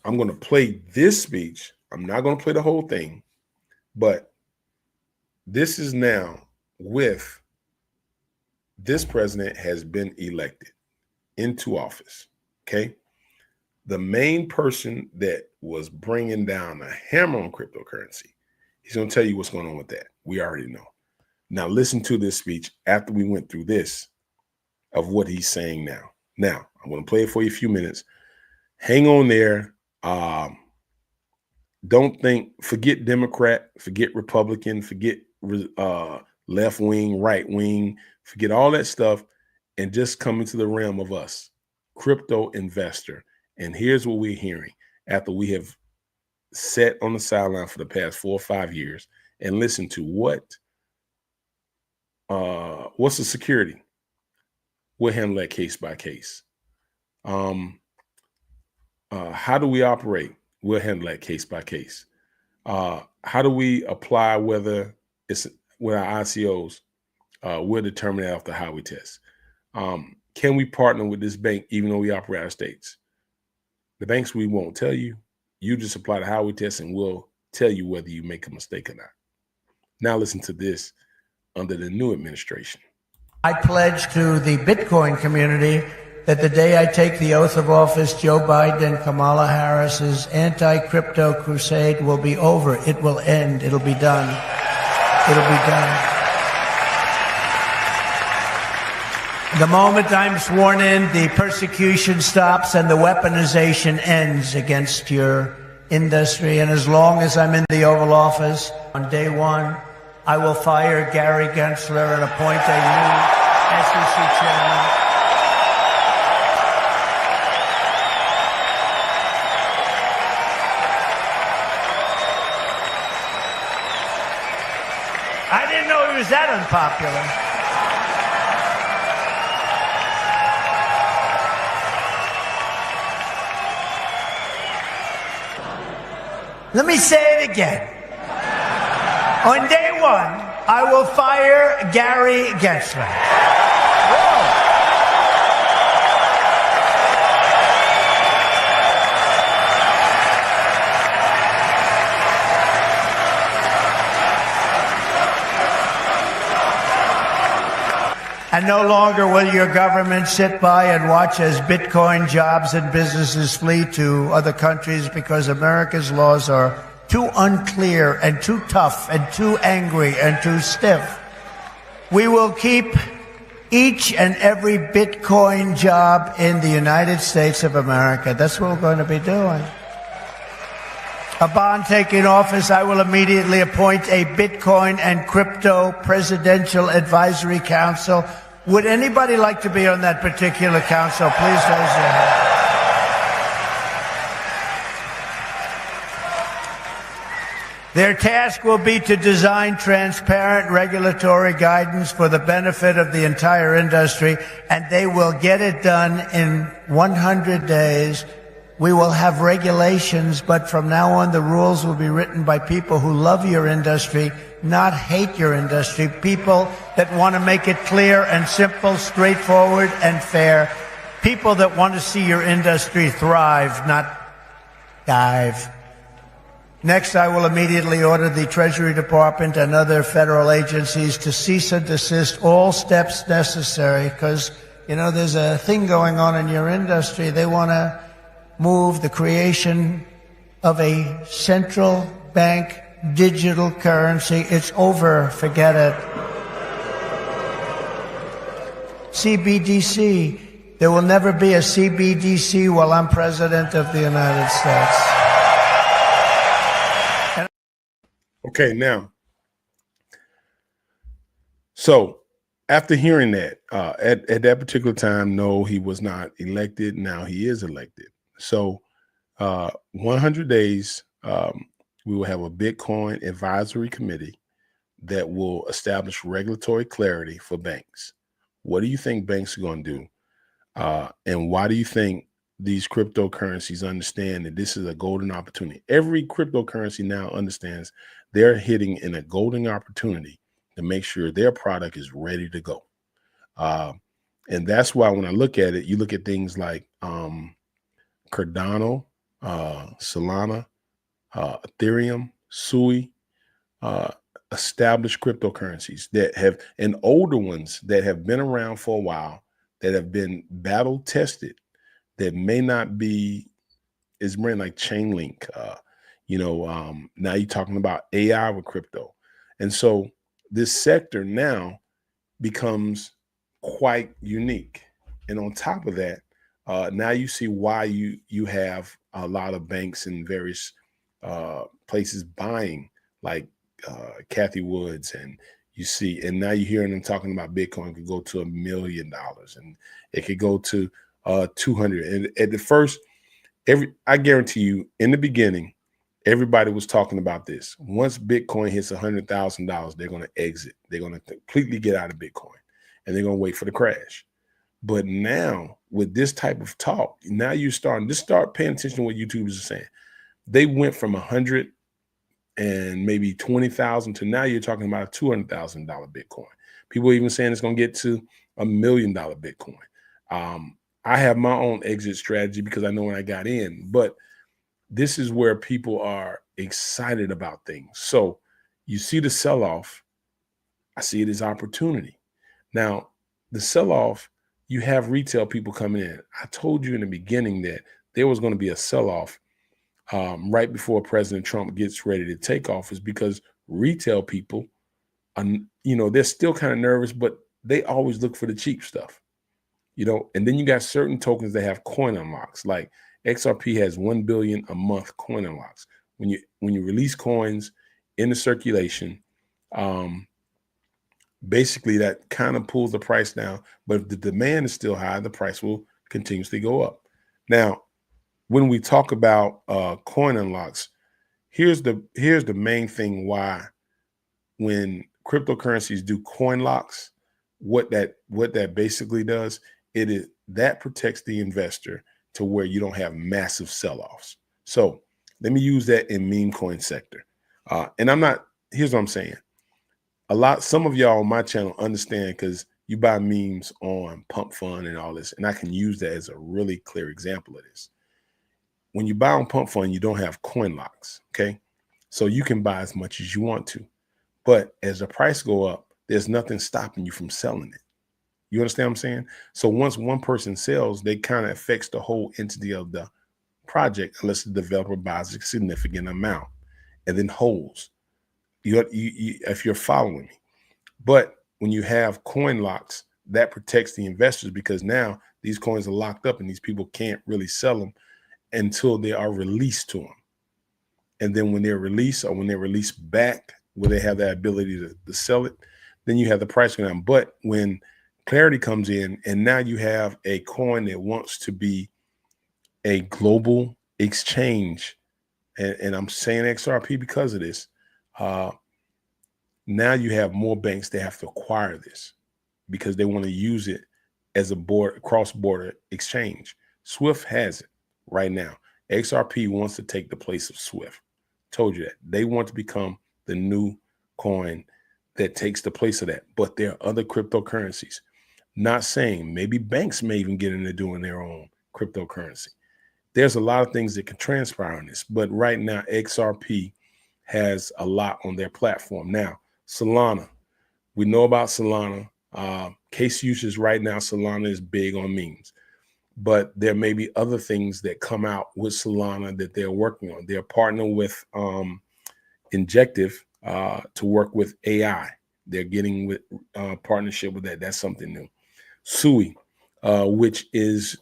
I'm going to play this speech. I'm not going to play the whole thing, but this is now with this president has been elected into office. Okay. The main person that was bringing down a hammer on cryptocurrency, he's going to tell you what's going on with that. We already know. Now, listen to this speech after we went through this of what he's saying now. Now, I'm going to play it for you a few minutes. Hang on there. Don't forget Democrat, forget Republican, forget left wing, right wing, forget all that stuff and just come into the realm of us, crypto investor. And here's what we're hearing after we have sat on the sideline for the past 4 or 5 years and listened to what's the security? We'll handle that case by case. How do we operate? We'll handle that case by case. How do we apply whether it's with our ICOs? We'll determine that off the Howey test. Can we partner with this bank even though we operate out of states? The banks, we won't tell you. You just apply the Howey test and we'll tell you whether you make a mistake or not. Now listen to this under the new administration. I pledge to the Bitcoin community that the day I take the oath of office, Joe Biden and Kamala Harris's anti-crypto crusade will be over. It will end. It'll be done. It'll be done. The moment I'm sworn in, the persecution stops and the weaponization ends against your industry. And as long as I'm in the Oval Office, on day one, I will fire Gary Gensler and appoint a new SEC chairman. I didn't know he was that unpopular. Let me say it again. On day one, I will fire Gary Gensler. And no longer will your government sit by and watch as Bitcoin jobs and businesses flee to other countries because America's laws are too unclear and too tough and too angry and too stiff. We will keep each and every Bitcoin job in the United States of America. That's what we're going to be doing. Upon taking office, I will immediately appoint a Bitcoin and Crypto Presidential Advisory Council. Would anybody like to be on that particular council? Please raise your hand. Their task will be to design transparent regulatory guidance for the benefit of the entire industry, and they will get it done in 100 days. We will have regulations, but from now on, the rules will be written by people who love your industry, not hate your industry, people that want to make it clear and simple, straightforward and fair, people that want to see your industry thrive, not dive. Next, I will immediately order the Treasury Department and other federal agencies to cease and desist all steps necessary because, you know, there's a thing going on in your industry. They want to move the creation of a central bank digital currency. It's over. Forget it. CBDC. There will never be a CBDC while I'm president of the United States. Okay, now, so after hearing that, at that particular time, no, he was not elected. Now he is elected. So 100 days, we will have a Bitcoin advisory committee that will establish regulatory clarity for banks. What do you think banks are going to do? And why do you think these cryptocurrencies understand that this is a golden opportunity? Every cryptocurrency now understands they're hitting in a golden opportunity to make sure their product is ready to go. And that's why when I look at it, you look at things like Cardano, Solana, Ethereum, Sui, established cryptocurrencies that have, and older ones that have been around for a while, that have been battle tested, that may not be as brand like Chainlink. Now you're talking about AI with crypto. And so this sector now becomes quite unique. And on top of that, now you see why you have a lot of banks in various places buying, like Kathy Woods, and you see, and now you're hearing them talking about Bitcoin could go to $1 million, and it could go to 200. And at the first, I guarantee you, in the beginning, everybody was talking about this. Once Bitcoin hits $100,000, they're going to exit. They're going to completely get out of Bitcoin, and they're going to wait for the crash. But now, with this type of talk, now you're starting to start paying attention to what YouTubers are saying. They went from 100 and maybe 20,000 to now you're talking about a $200,000 Bitcoin. People are even saying it's going to get to $1 million Bitcoin. I have my own exit strategy because I know when I got in, but this is where people are excited about things. So you see the sell-off, I see it as opportunity. Now, the sell-off, you have retail people coming in. I told you in the beginning that there was going to be a sell-off right before President Trump gets ready to take office because retail people, they're still kind of nervous, but they always look for the cheap stuff, and then you got certain tokens that have coin unlocks. Like XRP has 1 billion a month coin unlocks. When you release coins into circulation, basically that kind of pulls the price down. But if the demand is still high, the price will continuously go up. Now, when we talk about coin unlocks, here's the main thing why when cryptocurrencies do coin locks, what that basically does, that protects the investor to where you don't have massive sell-offs. So let me use that in meme coin sector. And here's what I'm saying. Some of y'all on my channel understand because you buy memes on Pump Fund and all this, and I can use that as a really clear example of this. When you buy on Pump Fund, you don't have coin locks, okay? So you can buy as much as you want to. But as the price go up, there's nothing stopping you from selling it. You understand what I'm saying? So once one person sells, they kind of affects the whole entity of the project unless the developer buys a significant amount and then holds. If you're following me. But when you have coin locks, that protects the investors because now these coins are locked up and these people can't really sell them until they are released to them. And then when they're released or when they're released back, where they have that ability to sell it, then you have the price go down. But when Clarity comes in and now you have a coin that wants to be a global exchange, and I'm saying XRP because of this, now you have more banks that have to acquire this because they want to use it as a cross-border exchange. SWIFT has it right now. XRP wants to take the place of SWIFT. Told you that. They want to become the new coin that takes the place of that. But there are other cryptocurrencies. Not saying maybe banks may even get into doing their own cryptocurrency. There's a lot of things that can transpire on this. But right now, XRP has a lot on their platform. Now, Solana. We know about Solana. Case usage right now, Solana is big on memes. But there may be other things that come out with Solana that they're working on. They're partnering with Injective to work with AI. They're getting with partnership with that. That's something new. Sui, which has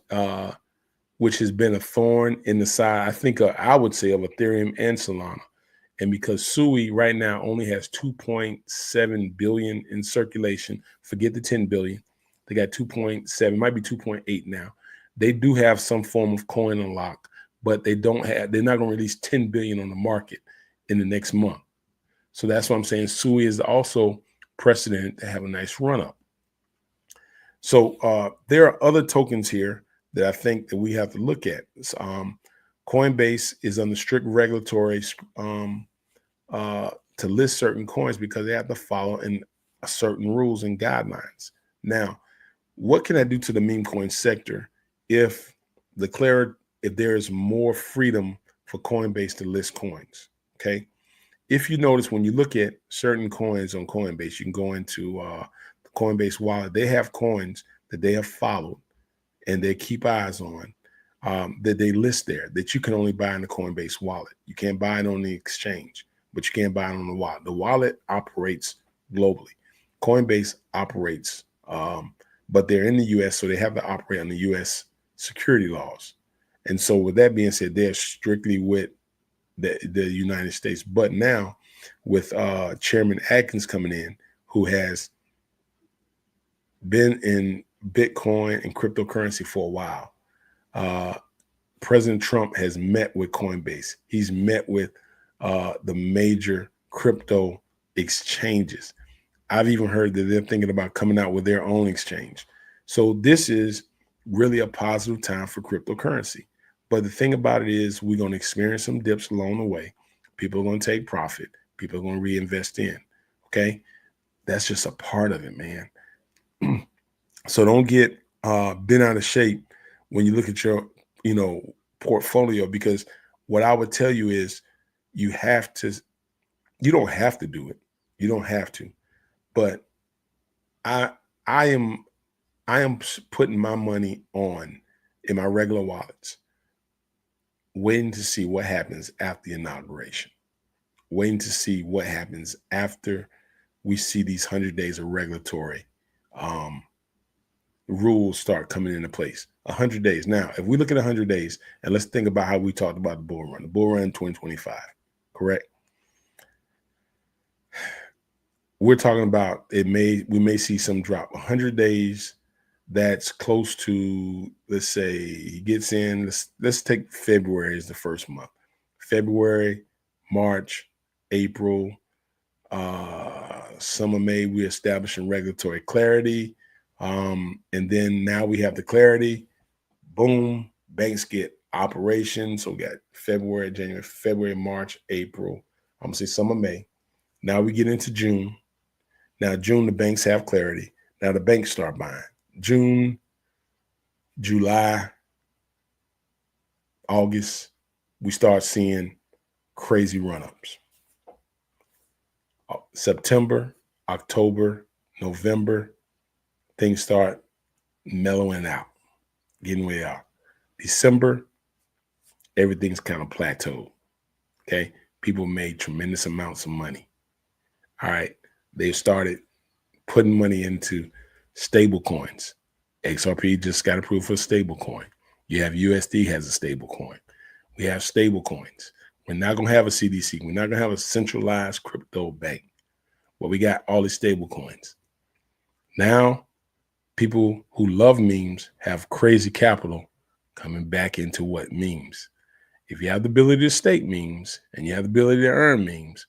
been a thorn in the side, I think, I would say, of Ethereum and Solana. And because Sui right now only has 2.7 billion in circulation, forget the 10 billion. They got 2.7, might be 2.8 now. They do have some form of coin unlock, but they're not going to release 10 billion on the market in the next month. So that's what I'm saying. Sui is also precedent to have a nice run up. So there are other tokens here that I think that we have to look at. Coinbase is under strict regulatory to list certain coins because they have to follow in certain rules and guidelines. Now, what can I do to the meme coin sector if there is more freedom for Coinbase to list coins? Okay. If you notice, when you look at certain coins on Coinbase, you can go into the Coinbase wallet. They have coins that they have followed and they keep eyes on that they list there that you can only buy in the Coinbase wallet. You can't buy it on the exchange, but you can't buy it on the wallet. The wallet operates globally. Coinbase operates, but they're in the U.S., so they have to operate on the U.S. security laws. And so with that being said, they're strictly with the United States. But now with Chairman Atkins coming in, who has been in Bitcoin and cryptocurrency for a while, President Trump has met with Coinbase. He's met with the major crypto exchanges. I've even heard that they're thinking about coming out with their own exchange. So this is really a positive time for cryptocurrency. But the thing about it is we're going to experience some dips along the way. People are going to take profit. People are going to reinvest in. Okay. That's just a part of it, man. So don't get bent out of shape when you look at your, portfolio, because what I would tell you is you have to, you don't have to do it. You don't have to. But I I am putting my money on in my regular wallets, waiting to see what happens after the inauguration, waiting to see what happens after we see these 100 days of regulatory um, rules start coming into place. 100 days. Now, if we look at 100 days and let's think about how we talked about the bull run 2025, correct? We're talking about we may see some drop. 100 days, that's close to, let's say he gets in, let's take February as the first month. February, March, April, summer, May, we're establishing regulatory clarity. And then now we have the clarity, boom, banks get operations. So we got February, January, February, March, April. I'm gonna say summer, May. Now we get into June. Now, June, the banks have clarity. Now the banks start buying. June, July, August, we start seeing crazy run-ups. September, October, November, things start mellowing out, getting way out. December, everything's kind of plateaued. Okay. People made tremendous amounts of money. All right. They started putting money into stable coins. XRP just got approved for a stable coin. You have USD has a stable coin. We have stable coins. We're not going to have a CDC. We're not going to have a centralized crypto bank. But we got all these stable coins. Now, people who love memes have crazy capital coming back into what memes. If you have the ability to stake memes and you have the ability to earn memes,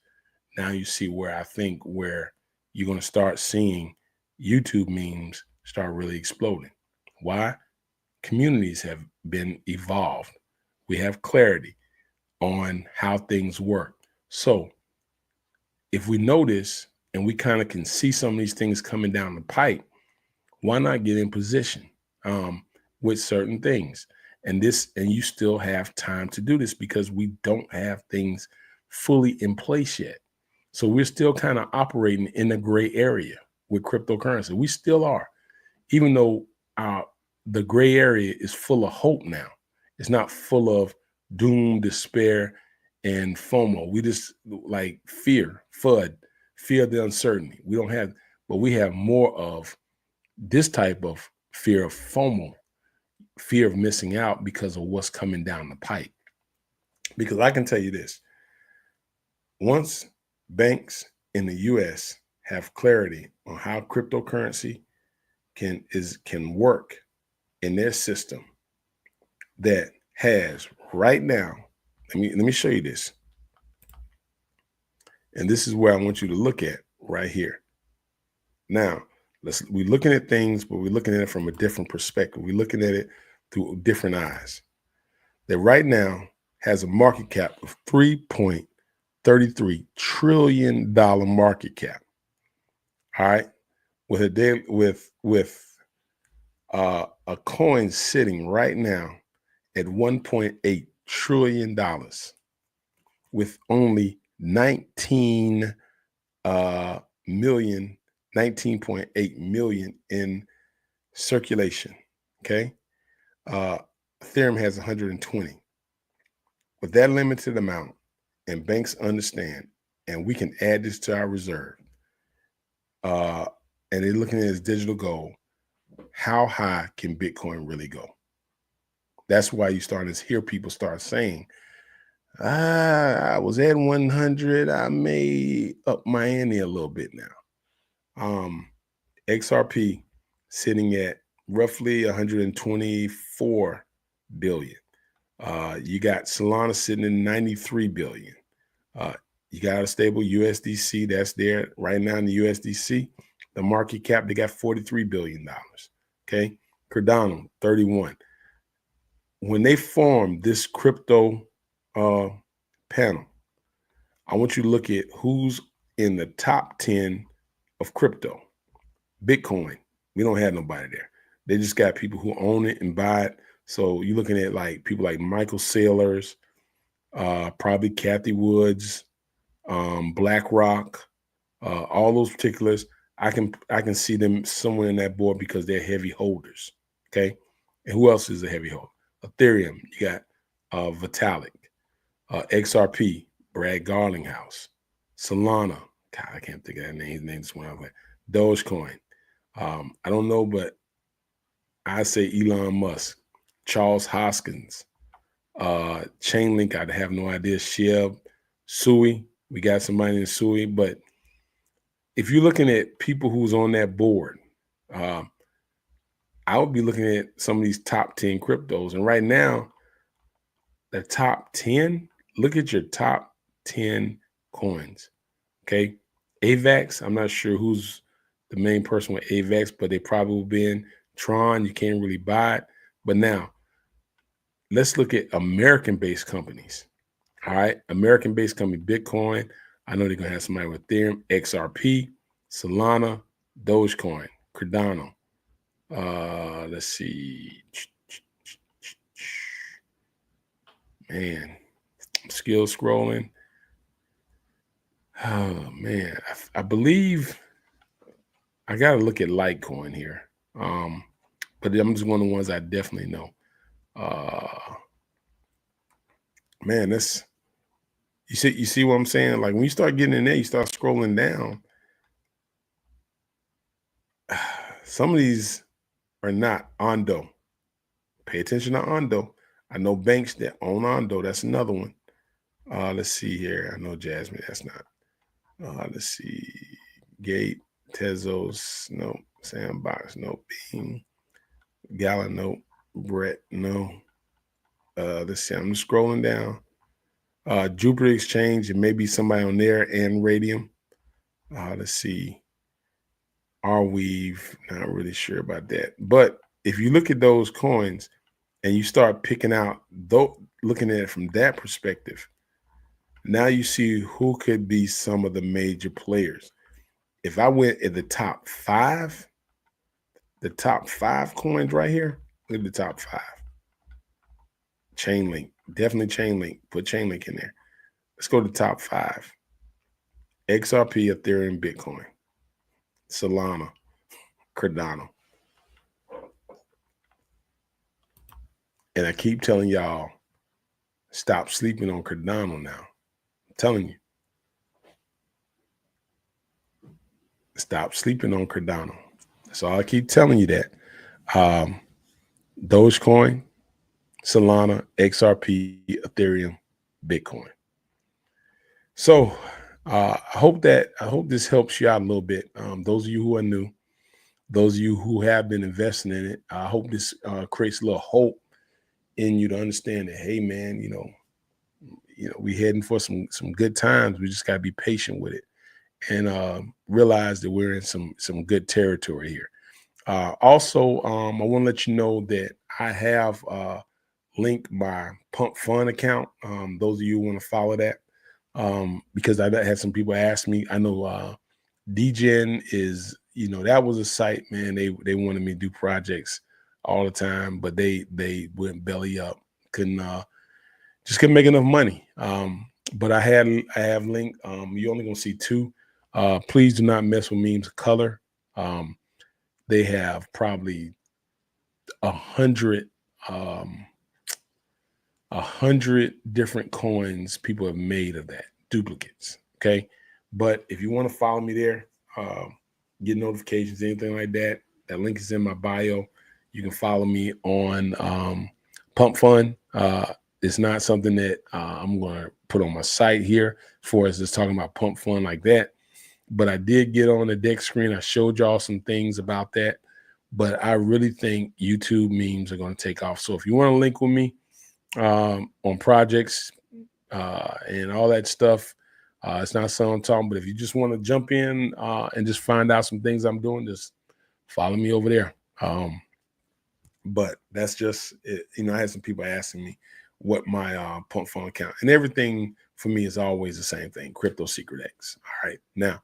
now you see where I think where you're going to start seeing YouTube memes start really exploding. Why? Communities have been evolved. We have clarity on how things work. So if we notice and we kind of can see some of these things coming down the pipe, why not get in position with certain things? And you still have time to do this because we don't have things fully in place yet. So we're still kind of operating in a gray area with cryptocurrency. We still are, even though the gray area is full of hope now. It's not full of doom, despair, and FOMO. We just like fear, FUD, fear of the uncertainty. We don't have, but we have more of this type of fear of FOMO, fear of missing out because of what's coming down the pipe. Because I can tell you this, once banks in the US have clarity on how cryptocurrency can work in their system that has right now, let me show you this. And this is where I want you to look at right here. Now, we're looking at things, but we're looking at it from a different perspective. We're looking at it through different eyes. That right now has a market cap of $3.33 trillion market cap. All right, with a coin sitting right now at $1.8 trillion, with only 19.8 million in circulation. Okay. Ethereum has 120. With that limited amount, and banks understand, and we can add this to our reserve, and they're looking at it as digital gold, how high can Bitcoin really go? That's why you start to hear people start saying, I was at 100. I may up my ante a little bit now. XRP sitting at roughly 124 billion. You got Solana sitting at 93 billion. You got a stable USDC that's there right now in the USDC. The market cap, they got $43 billion. Okay. Cardano, 31. When they formed this crypto panel, I want you to look at who's in the top 10 of crypto. Bitcoin, We don't have nobody there. They just got people who own it and buy it. So you're looking at like people like Michael Saylors, probably Kathy Woods, BlackRock, all those particulars. I can see them somewhere in that board because they're heavy holders. Okay, and who else is a heavy holder? Ethereum. You got Vitalik, XRP, Brad Garlinghouse, Solana. God, I can't think of that name. His name just went out. Dogecoin. I don't know, but I say Elon Musk, Charles Hoskins, Chainlink. I have no idea. Shib, Sui. We got somebody in Sui, but if you're looking at people who's on that board, I would be looking at some of these top 10 cryptos. And right now, the top 10, look at your top 10 coins. Okay. AVAX, I'm not sure who's the main person with AVAX, but they probably will be in Tron. You can't really buy it. But now, let's look at American-based companies. All right. American-based company, Bitcoin. I know they're going to have somebody with Ethereum, XRP, Solana, Dogecoin, Cardano. Let's see. Man, I'm still scrolling. Oh, man. I believe I got to look at Litecoin here. But I'm just one of the ones I definitely know. Man, that's you see what I'm saying? Like when you start getting in there, you start scrolling down. Some of these are not Ondo. Pay attention to Ondo. I know banks that own Ondo. That's another one. Let's see here. I know Jasmine. That's not. Let's see. Gate, Tezos, no. Sandbox, no. Beam, Gala, no. Brett, no. Let's see. I'm just scrolling down. Jupiter Exchange, it may be somebody on there, and Radium. Let's see. Arweave, not really sure about that. But if you look at those coins and you start picking out, looking at it from that perspective, now you see who could be some of the major players. If I went at the top five coins right here, look at the top 5. Chainlink, definitely Chainlink. Put Chainlink in there. Let's go to the top 5. XRP, Ethereum, Bitcoin, Solana, Cardano. And I keep telling y'all, stop sleeping on Cardano now. I'm telling you. Stop sleeping on Cardano. So I keep telling you that. Dogecoin, Solana, XRP, Ethereum, Bitcoin. So I hope this helps you out a little bit. Those of you who are new, those of you who have been investing in it, I hope this creates a little hope in you to understand that, hey man, you know, we heading for some good times. We just got to be patient with it and realize that we're in some good territory here. Also, I want to let you know that I have linked my Pump Fund account. Those of you who want to follow that, because I had some people ask me. I know DGen is, that was a site, man. They wanted me to do projects all the time, but they went belly up. Just couldn't make enough money. But I have linked. You're only gonna see 2. Please do not mess with memes of color. They have probably 100 different coins people have made of that, duplicates. Okay. But if you want to follow me there, get notifications, anything like that, that link is in my bio. You can follow me on Pump Fund. It's not something that I'm going to put on my site here for us just talking about Pump Fund like that. But I did get on the deck screen. I showed y'all some things about that. But I really think YouTube memes are going to take off. So if you want to link with me on projects and all that stuff, it's not something I'm talking, but if you just want to jump in and just find out some things I'm doing, just follow me over there. But that's just it. I had some people asking me what my Pump Fund account, and everything for me is always the same thing, Crypto Secret X. All right. Now,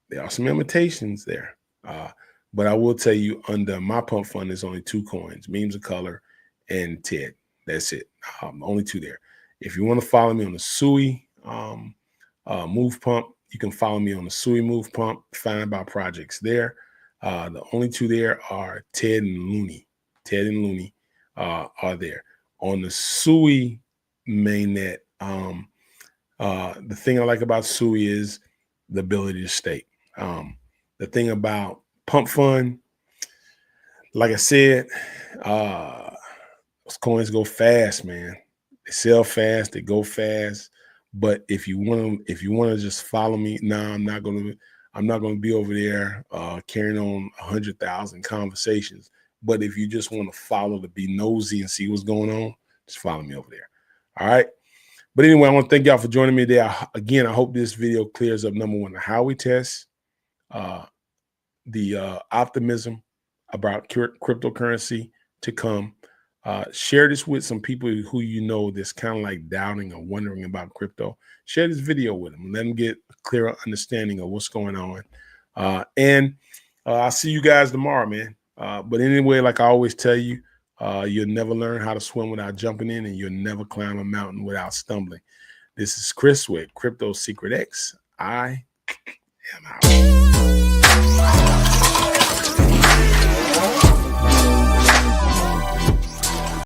there are some imitations there. But I will tell you, under my pump fund, there's only 2 coins: Memes of Color and TED. That's it. Only 2 there. If you want to follow me on the SUI Move Pump, you can follow me on the SUI Move Pump. Find about projects there. The only 2 there are TED and Looney. TED and Looney are there. On the SUI mainnet, the thing I like about SUI is the ability to stake. The thing about Pump Fund, like I said, those coins go fast, man. They sell fast, they go fast. But if you want to just follow me, I'm not gonna be over there carrying on 100,000 conversations. But if you just want to follow to be nosy and see what's going on, just follow me over there. All right. But anyway, I want to thank y'all for joining me there. Again, I hope this video clears up, number one, the Howey test, the optimism about cryptocurrency to come. Share this with some people who you know that's kind of like doubting or wondering about crypto. Share this video with them. Let them get a clearer understanding of what's going on. And I'll see you guys tomorrow, man. But anyway, like I always tell you, you'll never learn how to swim without jumping in, and you'll never climb a mountain without stumbling. This is Chris with Crypto Secret X. I am out.